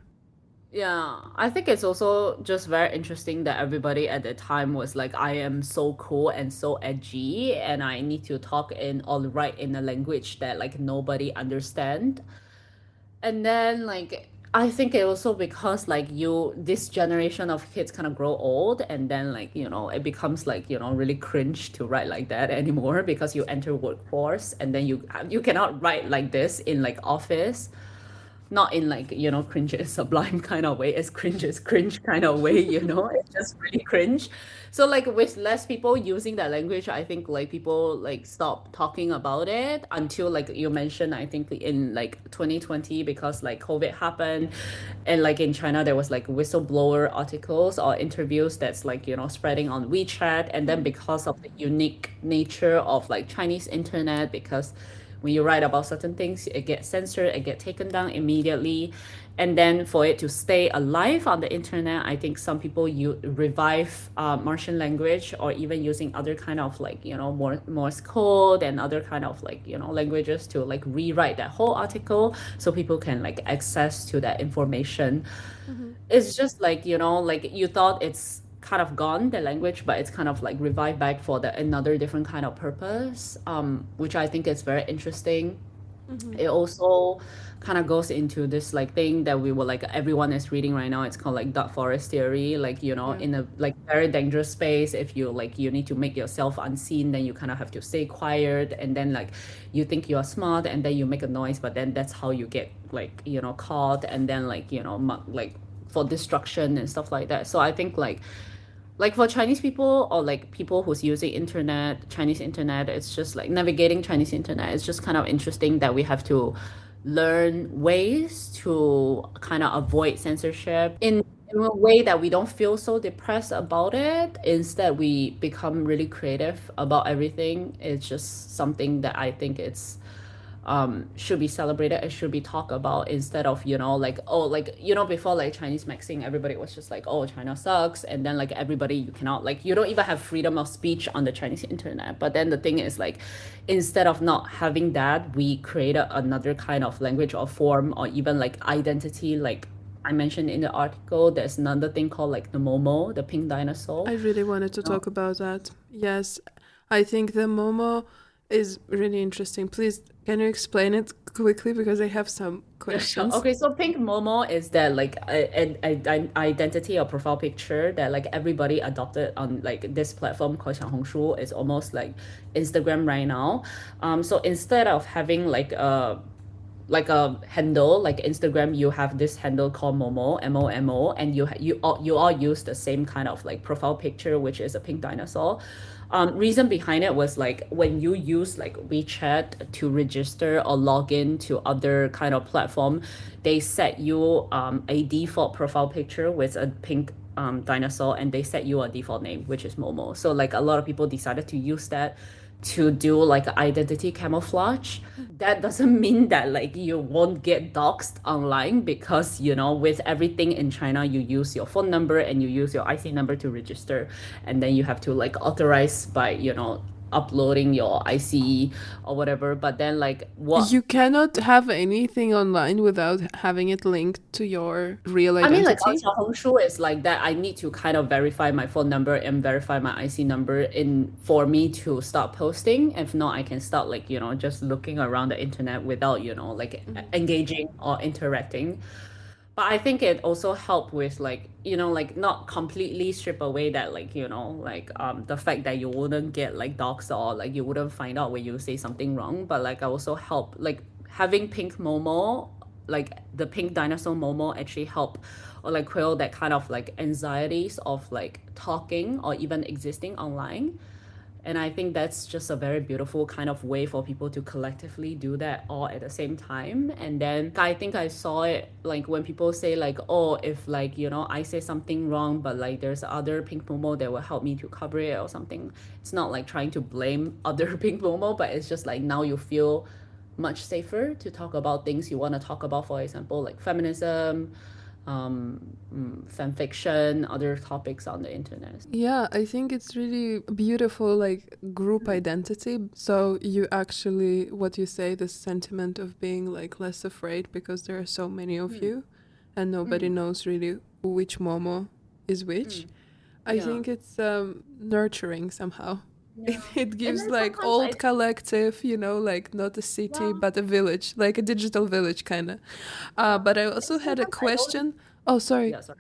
Yeah, I think it's also just very interesting that everybody at the time was like, I am so cool and so edgy, and I need to talk in or write in a language that like nobody understand. And then like I think it also because like this generation of kids kind of grow old, and then like it becomes like really cringe to write like that anymore because you enter workforce and then you cannot write like this in like office, not in like cringe is sublime kind of way, as cringe is cringe kind of way, it's just really cringe. So like with less people using that language, I think like people like stop talking about it until like you mentioned, I think in like 2020, because like COVID happened, and like in China there was like whistleblower articles or interviews that's like spreading on WeChat, and then because of the unique nature of like Chinese internet, because when you write about certain things, it gets censored, it gets taken down immediately. And then for it to stay alive on the internet, I think some people revive Martian language, or even using other kind of like Morse code and other kind of like languages to like rewrite that whole article so people can like access to that information. Hmm. It's just like like you thought it's kind of gone, the language, but it's kind of like revived back for the another different kind of purpose, which I think is very interesting. Hmm. It also kind of goes into this like thing that we were like everyone is reading right now. It's called like dark forest theory, like Yeah. in a like very dangerous space, if you like you need to make yourself unseen, then you kind of have to stay quiet, and then like you think you're smart and then you make a noise, but then that's how you get like caught, and then like like for destruction and stuff like that. So I think like for Chinese people, or like people who's using internet, Chinese internet, it's just like navigating Chinese internet. It's just kind of interesting that we have to learn ways to kind of avoid censorship in a way that we don't feel so depressed about it. Instead, we become really creative about everything. It's just something that I think it's should be celebrated and should be talked about instead of, like, oh, like, before like Chinesemaxxing, everybody was just like, oh, China sucks. And then like everybody, you cannot, like, you don't even have freedom of speech on the Chinese internet. But then the thing is like, instead of not having that, we created another kind of language or form or even like identity. Like I mentioned in the article, there's another thing called like the Momo, the pink dinosaur. I really wanted to talk about that. Yes, I think the Momo is really interesting. Please, can you explain it quickly because I have some Yeah, sure. questions. Okay, so pink Momo is that like an identity or profile picture that like everybody adopted on like this platform called 小红书. It's almost like Instagram right now. So instead of having like a handle like Instagram, you have this handle called Momo, Momo, and you all use the same kind of like profile picture, which is a pink dinosaur. Reason behind it was like when you use like WeChat to register or log in to other kind of platform, they set you a default profile picture with a pink dinosaur, and they set you a default name, which is Momo. So like a lot of people decided to use that to do like identity camouflage. That doesn't mean that like you won't get doxxed online, because with everything in China, you use your phone number and you use your IC number to register, and then you have to like authorize by uploading your IC or whatever. But then like what You cannot have anything online without having it linked to your real I mean, like on identity. Xiaohongshu, it's like that. I need to kind of verify my phone number and verify my IC number in for me to start posting. If not, I can start like, just looking around the internet without, like engaging or interacting. But I think it also helped with like, like not completely strip away that like, like the fact that you wouldn't get like doxxed or like you wouldn't find out when you say something wrong. But like I also help like having pink Momo, like the pink dinosaur Momo actually help or like quell that kind of like anxieties of like talking or even existing online. And I think that's just a very beautiful kind of way for people to collectively do that all at the same time. And then I think I saw it like when people say like, oh, if like, I say something wrong, but like there's other pink Momo that will help me to cover it or something. It's not like trying to blame other pink Momo, but it's just like now you feel much safer to talk about things you want to talk about, for example, like feminism, fan fiction, other topics on the internet. Yeah, I think it's really beautiful, like group identity. So you actually, what you say, the sentiment of being like less afraid because there are so many of Mm, you and nobody mm, knows really which Momo is which. mm. I Yeah. think it's nurturing somehow. It, Yeah. it And gives then like sometimes old collective, like not a city, yeah, but a village, like a digital village kind of. yeah. But I And also had a sometimes I don't, question. Oh, sorry. yeah, sorry.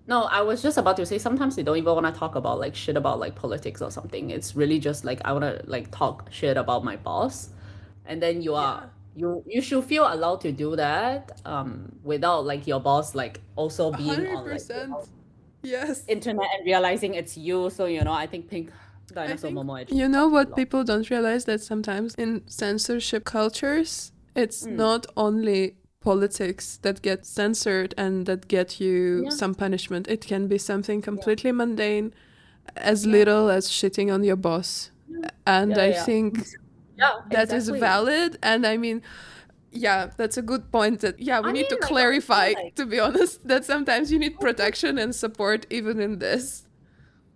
No, I was just about to say sometimes they don't even want to talk about like shit about like politics or something. It's really just like I want to like talk shit about my boss. And then Yeah, you should feel allowed to do that without like your boss like also being on like 100%. Yes. internet and realizing it's you. So I think pink I dinosaur think Momo actually you know helps a what lot. people don't realize, that sometimes in censorship cultures, it's Mm. not only politics that get censored and that get you Yeah, some punishment. It can be something yeah, completely mundane, as yeah, little as shitting on your boss. yeah, And yeah, I yeah. think Yeah, that is exactly. valid. And I mean, yeah, that's a good point that, yeah, we I need mean, to like also clarify, like to be honest, that sometimes you need I feel protection and support even in this.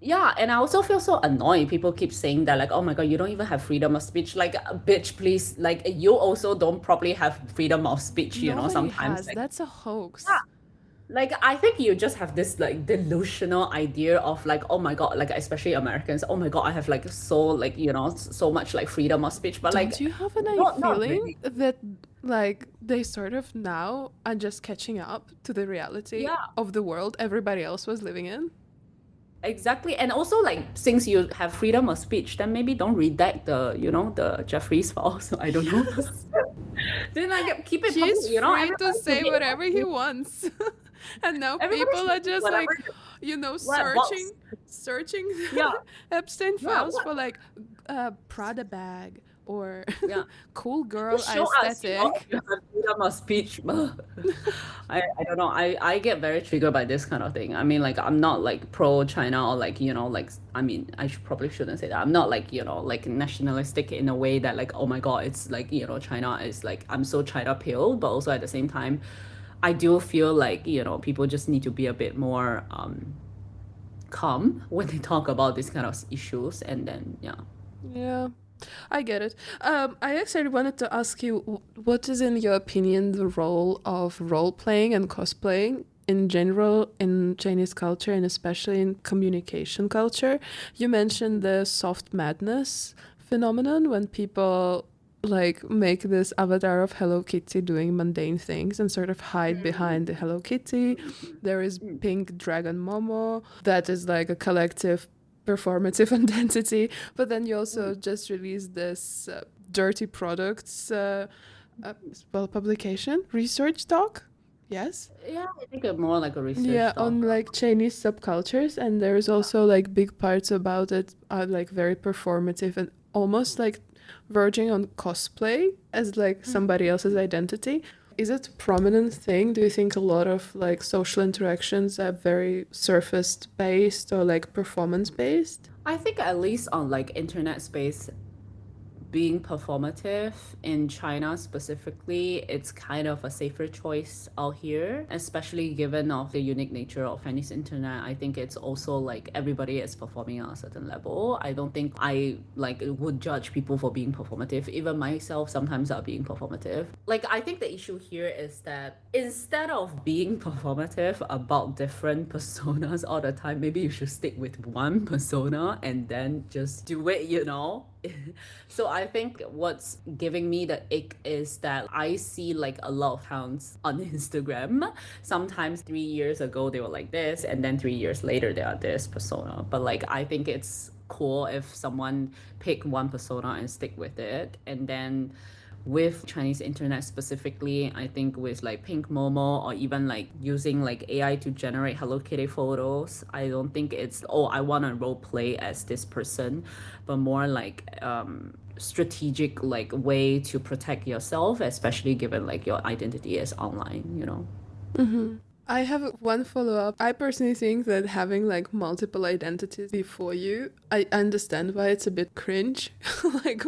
yeah, and I also feel so annoyed. People keep saying that, like, oh my God, you don't even have freedom of speech. Like, bitch, please. Like, you also don't probably have freedom of speech, Nobody sometimes. has. Like, That's a yeah, hoax. like, I think you just have this, like, delusional idea of, like, oh my God, like, especially Americans, oh my God, I have, like, so, like, so much, like, freedom of speech. But, Don't like, you have an not feeling really. that like they sort of now are just catching up to the reality Yeah, of the world everybody else was living in? exactly. And also, like, since you have freedom of speech, then maybe don't redact the Jeffries files. I don't know. Yes. Then, like, keep it public, He's free to everybody should say be able whatever he to. wants. And now Everybody people should are do just whatever like, what searching works. Yeah, Epstein yeah, files what for like Prada bag or Yeah. cool girl Just show us, if aesthetic. you have freedom of speech. I don't know. I get very triggered by this kind of thing. I mean, like, I'm not like pro China or like, like, I mean, probably shouldn't say that. I'm not like, like nationalistic in a way that like, oh my God, it's like, China is like, I'm so China pale, but also at the same time, I do feel like, people just need to be a bit more calm when they talk about these kind of issues. And then, yeah. Yeah, I get it. I actually wanted to ask you, what is, in your opinion, the role of role playing and cosplaying in general in Chinese culture and especially in communication culture? You mentioned the soft madness phenomenon when people like make this avatar of Hello Kitty doing mundane things and sort of hide behind the Hello Kitty. There is Pink Dragon Momo, that is like a collective performative identity. But then you also just released this dirty products publication research doc. Yes. Yeah, I think it's more like a Yeah, research on doc. like Chinese subcultures, and there's also like big parts about it are like very performative and almost like verging on cosplay as like somebody else's identity. Is it a prominent thing? Do you think a lot of like social interactions are very surface based or like performance based? I think at least on like internet space, being performative in China specifically, it's kind of a safer choice out here, especially given of the unique nature of Chinese internet. I think it's also like everybody is performing at a certain level. I don't think I like would judge people for being performative. Even myself sometimes are being performative. Like I think the issue here is that instead of being performative about different personas all the time, maybe you should stick with one persona and then just do it. So I think what's giving me the ick is that I see like a lot of accounts on Instagram. Sometimes 3 years ago they were like this, and then 3 years later they are this persona. But like I think it's cool if someone pick one persona and stick with it, and then with Chinese internet specifically, I think with like Pink Momo or even like using like AI to generate Hello Kitty photos, I don't think it's, oh, I want to role play as this person, but more like strategic like way to protect yourself, especially given like your identity is online. I have one follow up. I personally think that having like multiple identities before you, I understand why it's a bit cringe. Like,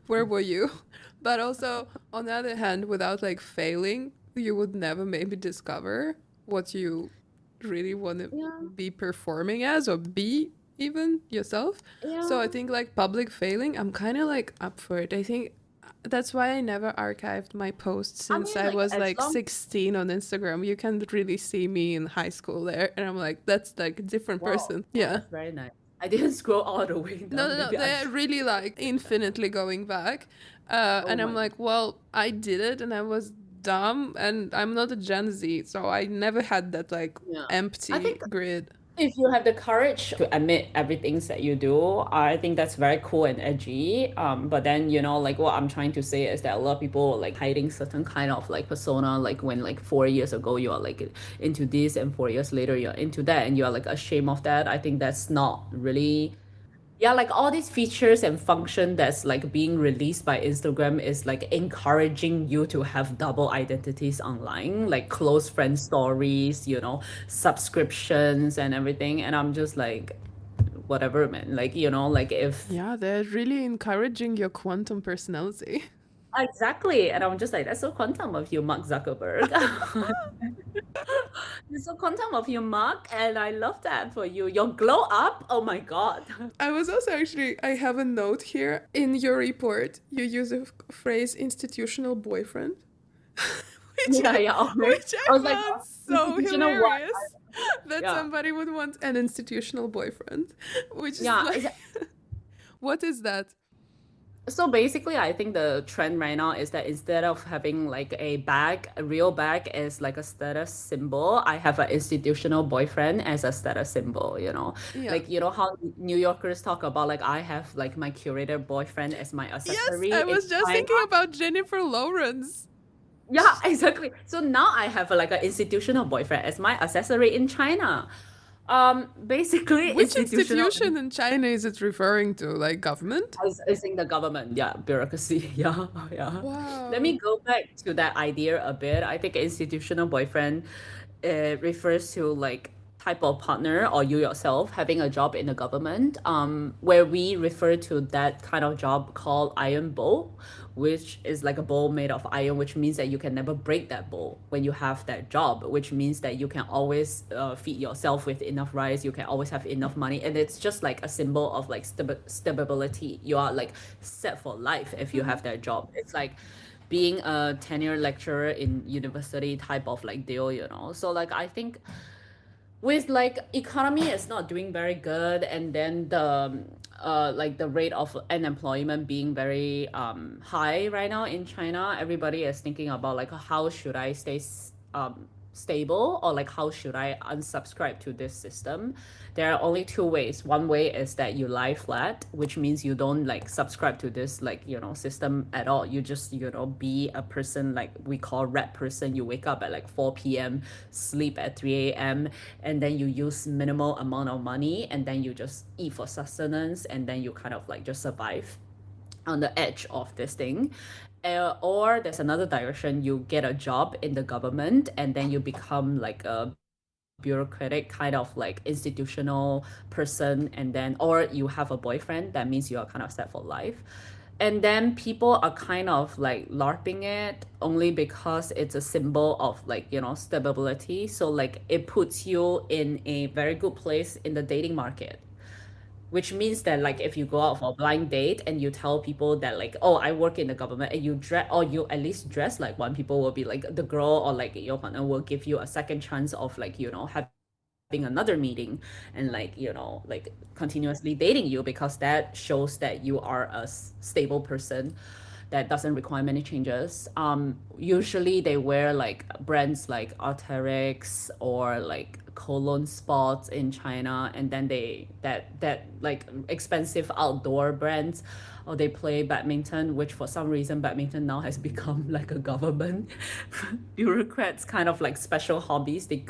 where were you? But also, on the other hand, without like failing, you would never maybe discover what you really want to Yeah, be performing as or be even yourself. So yeah. I think like public failing, I'm kind of like up for it. I think that's why I never archived my posts I since mean, I like was as like long 16 on Instagram. You can really see me in high school there. And I'm like, that's like a different wow, person. wow, Yeah. that's very nice. I didn't scroll all the way No, down. no, no. Maybe I They're should. really like infinitely going back. Oh And I'm my. like, well, I did it and I was dumb and I'm not a Gen Z. So I never had that like Yeah. I empty think grid. if you have the courage to admit everything that you do, I think that's very cool and edgy. But then like what I'm trying to say is that a lot of people are, like hiding certain kind of like persona, like when like 4 years ago you are like into this, and 4 years later you're into that, and you are like ashamed of that. I think that's not really, yeah, like all these features and function that's like being released by Instagram is like encouraging you to have double identities online, like close friend stories, subscriptions and everything. And I'm just like, whatever, man. Like, like if Yeah, they're really encouraging your quantum personality. exactly. And I'm just like, that's so quantum of you, Mark Zuckerberg. It's so quantum of you, Mark. And I love that for you. Your glow up. Oh my God. I was also actually, I have a note here. In your report, you use a phrase institutional boyfriend, which Yeah, yeah. Okay. which I I was like, found so institutional what? hilarious that Yeah. somebody would want an institutional boyfriend, which is Yeah, like, what is that? so basically, I think the trend right now is that instead of having like a bag, a real bag as like a status symbol, I have an institutional boyfriend as a status symbol. Yeah. Like, how New Yorkers talk about like I have like my curator boyfriend as my Yes, accessory I in was just China. thinking about Jennifer Lawrence. Yeah, exactly. So now I have like an institutional boyfriend as my accessory in China. Basically, Which institutional. institution in China is it referring to? Like government? I think the government, yeah, bureaucracy, yeah, yeah. Let Wow. me go back to that idea a bit. I think institutional boyfriend refers to like type of partner or you yourself having a job in the government, where we refer to that kind of job called iron bowl, which is like a bowl made of iron, which means that you can never break that bowl when you have that job, which means that you can always feed yourself with enough rice, you can always have enough money, and it's just like a symbol of like stability. You are like set for life if you have that job. It's like being a tenure lecturer in university type of like deal, you know. So like I think with like economy is not doing very good, and then the like the rate of unemployment being very high right now in China, everybody is thinking about like how should I stay stable, or like how should I unsubscribe to this system. There are only two ways. One way is that you lie flat, which means you don't like subscribe to this like system at all. You just be a person like we call rat person. You wake up at like 4 p.m., sleep at 3 a.m., and then you use minimal amount of money, and then you just eat for sustenance, and then you kind of like just survive on the edge of this thing. Or there's another direction. You get a job in the government, and then you become like a bureaucratic kind of like institutional person, and then or you have a boyfriend. That means you are kind of set for life. And then people are kind of like larping it only because it's a symbol of like stability. So like it puts you in a very good place in the dating market, which means that like if you go out for a blind date and you tell people that like, oh, I work in the government, and you dress, or you at least dress like one, people will be like, the girl or like your partner will give you a second chance of like having another meeting, and like like continuously dating you, because that shows that you are a stable person that doesn't require many changes. Usually they wear like brands like Arterix or like Cologne Spots in China, and then they that like expensive outdoor brands, or they play badminton, which for some reason badminton now has become like a government bureaucrats kind of like special hobbies. They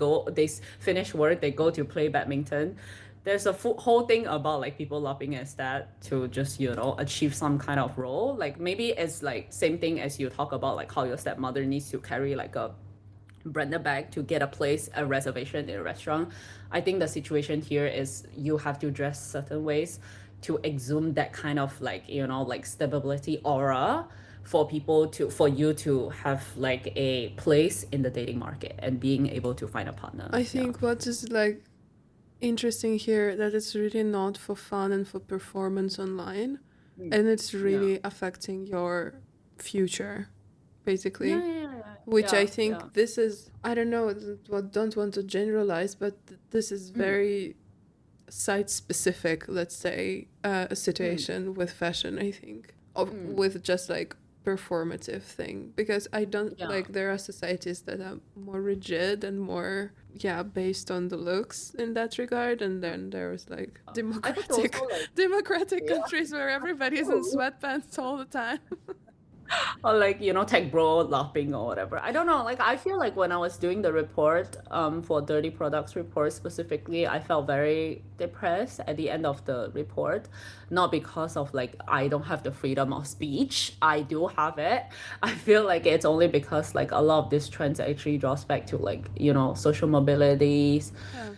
finish work, they go to play badminton. There's a whole thing about like people laughing at that to just achieve some kind of role. Like maybe it's like same thing as you talk about like how your stepmother needs to carry like a branded bag to get a reservation in a restaurant. I think the situation here is you have to dress certain ways to exude that kind of like like stability aura for you to have like a place in the dating market and being able to find a partner. I Yeah. think what is like interesting here that it's really not for fun and for performance online, and it's Yeah. really affecting your future, Yeah, basically. yeah, yeah, Which I yeah, yeah. think this is, I don't know, don't want to generalize, but this is Mm, very site specific, let's say, a mm, situation with fashion, I think, of mm. with just like performative thing, because I don't Yeah. like, there are societies that are more rigid and more, yeah, based on the looks in that regard, and then there's like I think also like democratic yeah. countries where everybody's in sweatpants all the time. Or like tech bro laughing or whatever. I don't know, like I feel like when I was doing the report for dirty products report specifically, I felt very depressed at the end of the report. Not because of like I don't have the freedom of speech, I do have it. I feel like it's only because like a lot of these trends actually draws back to like social mobilities. Yeah.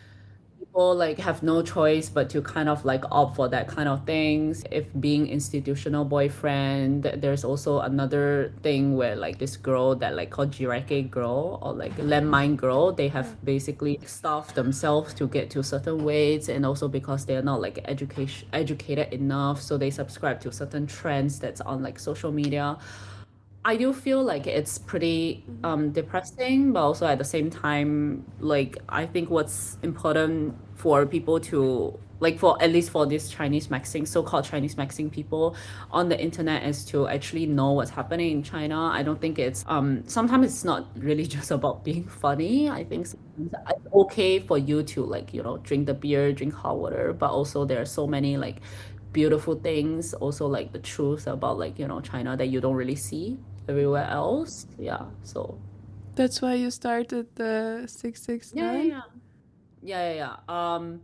People like have no choice but to kind of like opt for that kind of things. If being institutional boyfriend, there's also another thing where like this girl that like called Jirake girl or like landmine girl, they have basically starved themselves to get to certain weights, and also because they're not like educated enough, so they subscribe to certain trends that's on like social media. I do feel like it's pretty depressing, but also at the same time, like I think what's important for people to like, for at least for this Chinesemaxxing, so-called Chinesemaxxing people on the internet, is to actually know what's happening in China. I don't think it's sometimes it's not really just about being funny. I think sometimes it's okay for you to like drink the beer, drink hot water, but also there are so many like beautiful things, also like the truth about like China that you don't really see everywhere else. Yeah, so That's why you started the yeah, yeah, 669. yeah. Yeah, yeah, yeah.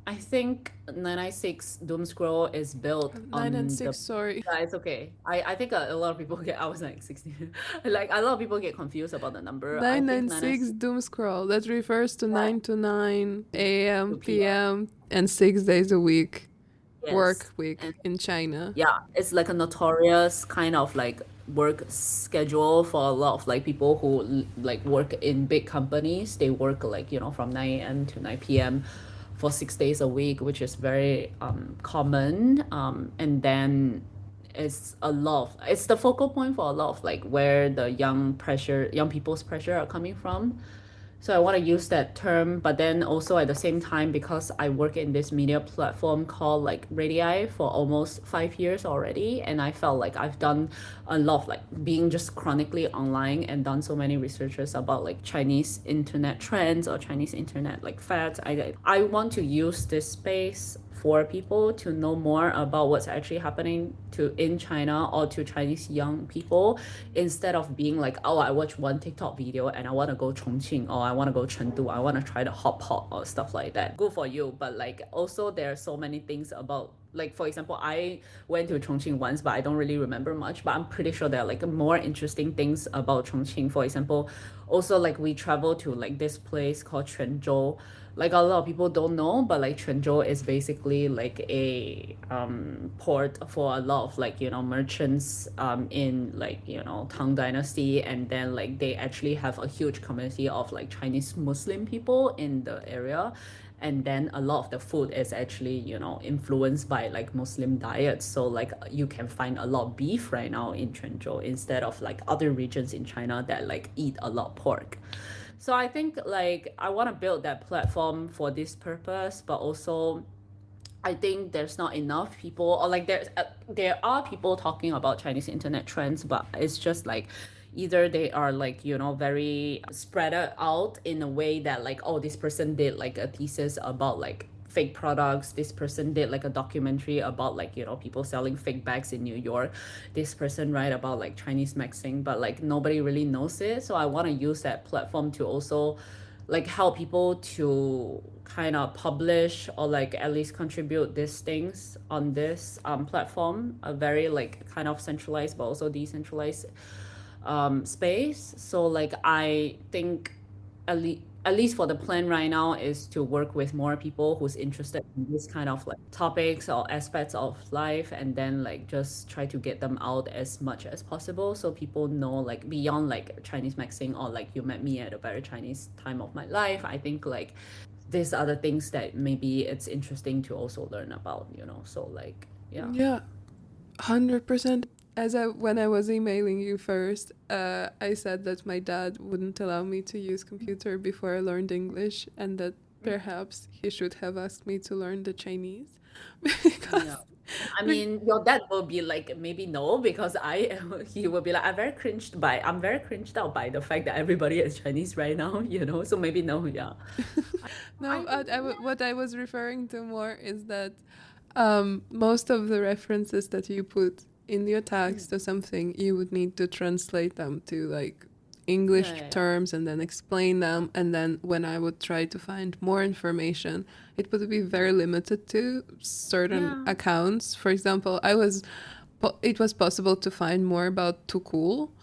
I think 996 Doom Scroll is built Nine and on the. six, sorry. Yeah, it's okay. I think a lot of people get. I was like 16. Like a lot of people get confused about the number. I think 996 996. doom scroll. That refers to Yeah, 9 to 9 a.m., 2 p.m. p.m., and 6 days a week. Yes, Work week and in China. yeah, it's like a notorious kind of like work schedule for a lot of like people who like work in big companies. They work like, from 9 a.m. to 9 p.m. for 6 days a week, which is very common. And then it's the focal point for a lot of like where the young people's pressure are coming from. So I want to use that term, but then also at the same time, because I work in this media platform called like Radii for almost 5 years already, and I felt like I've done a lot of like being just chronically online and done so many researches about like Chinese internet trends or Chinese internet like fads. I want to use this space for people to know more about what's actually happening to in China or to Chinese young people, instead of being like, oh, I watch one TikTok video and I want to go Chongqing, or I want to go Chengdu, I want to try the hot pot or stuff like that. Good for you, but like also there are so many things about, like for example, I went to Chongqing once, but I don't really remember much. But I'm pretty sure there are like more interesting things about Chongqing. For example, also like we traveled to like this place called Quanzhou. Like a lot of people don't know, but like Quanzhou is basically like a port for a lot of like merchants in like Tang Dynasty, and then like they actually have a huge community of like Chinese Muslim people in the area, and then a lot of the food is actually influenced by like Muslim diets. So like you can find a lot of beef right now in Quanzhou instead of like other regions in China that like eat a lot of pork. So I think like I want to build that platform for this purpose, but also I think there's not enough people, or like there are people talking about Chinese internet trends, but it's just like either they are like very spread out in a way that like, oh, this person did like a thesis about like fake products, this person did like a documentary about like people selling fake bags in New York, this person write about like Chinesemaxxing, but like nobody really knows it. So I want to use that platform to also like help people to kind of publish or like at least contribute these things on this platform, a very like kind of centralized but also decentralized space. So like I think at least for the plan right now is to work with more people who's interested in this kind of like topics or aspects of life, and then like just try to get them out as much as possible so people know like beyond like Chinesemaxxing or like you met me at a very Chinese time of my life. I think like these are the things that maybe it's interesting to also learn about, so like yeah. Yeah, 100%. As when I was emailing you first, I said that my dad wouldn't allow me to use computer before I learned English, and that perhaps he should have asked me to learn the Chinese Yeah. because I mean, your dad will be like, maybe no, because he will be like, I'm very cringed out by the fact that everybody is Chinese right now, so maybe no, yeah. no, I think, what I was referring to more is that most of the references that you put in your text or something, you would need to translate them to like yeah, English yeah, terms and then explain them. And then when I would try to find more information, it would be very limited to certain yeah. accounts. For example, it was possible to find more about Too Cool.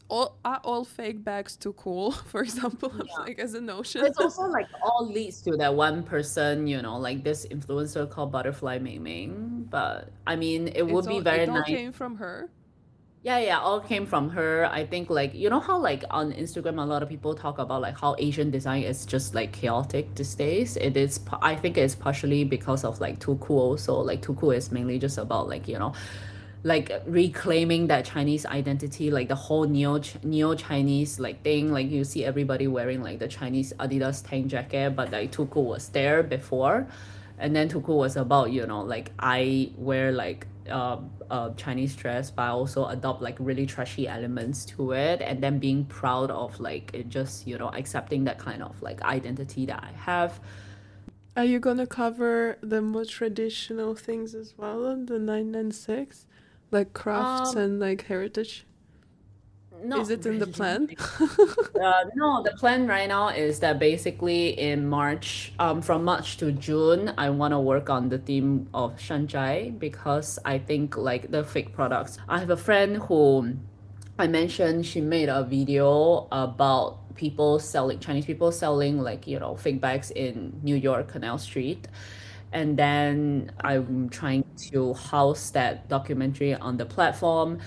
Are all fake bags too cool? For example, Yeah. like as a But notion. it's also like all leads to that one person, like this influencer called Butterfly Ming Ming. But I mean, it would be very It all nice. came from her. Yeah, yeah, all came from her. I think like how like on Instagram a lot of people talk about like how Asian design is just like chaotic these days. I think it's partially because of like Too Cool. So like Too Cool is mainly just about like like reclaiming that Chinese identity, like the whole neo Chinese like thing. Like you see everybody wearing like the Chinese Adidas tank jacket, but like Too Cool was there before, and then Tuku was about like I wear like a Chinese dress, but I also adopt like really trashy elements to it, and then being proud of like it, just accepting that kind of like identity that I have. Are you gonna cover the more traditional things as well on the 996? Like crafts Um, and like heritage? Is Not it in the plan? really. No, the plan right now is that basically in March, from March to June, I want to work on the theme of Shanzhai because I think like the fake products. I have a friend who I mentioned she made a video about people selling Chinese people selling like fake bags in New York Canal Street, and then I'm trying to house that documentary on the platform.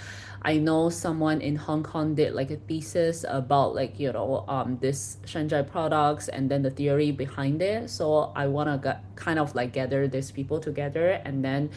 I know someone in Hong Kong did like a thesis about like this Shanzhai products and then the theory behind it. So I want to kind of like gather these people together, and then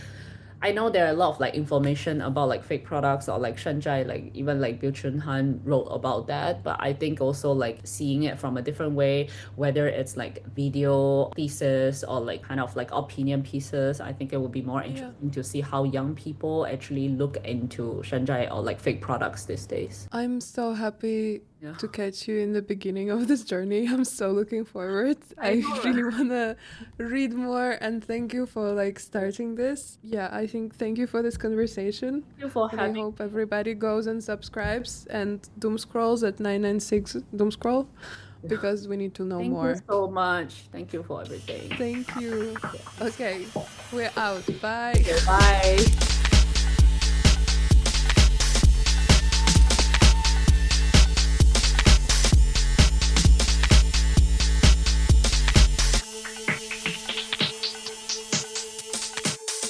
I know there are a lot of like information about like fake products or like Shanzhai, like even like Bill Chun Han wrote about that. But I think also like seeing it from a different way, whether it's like video thesis or like kind of like opinion pieces, I think it would be more interesting to see how young people actually look into Shanzhai or like fake products these days. I'm so happy Yeah. to catch you in the beginning of this journey. I'm so looking forward. I know, really want to read more, and thank you for like starting this. Yeah, I think thank you for this conversation. Thank you for And I having hope everybody goes and subscribes and doom scrolls at 996 doom scroll because we need to know Thank more. you so much. Thank you for everything. Thank you. Okay, we're out. Bye. Okay, bye.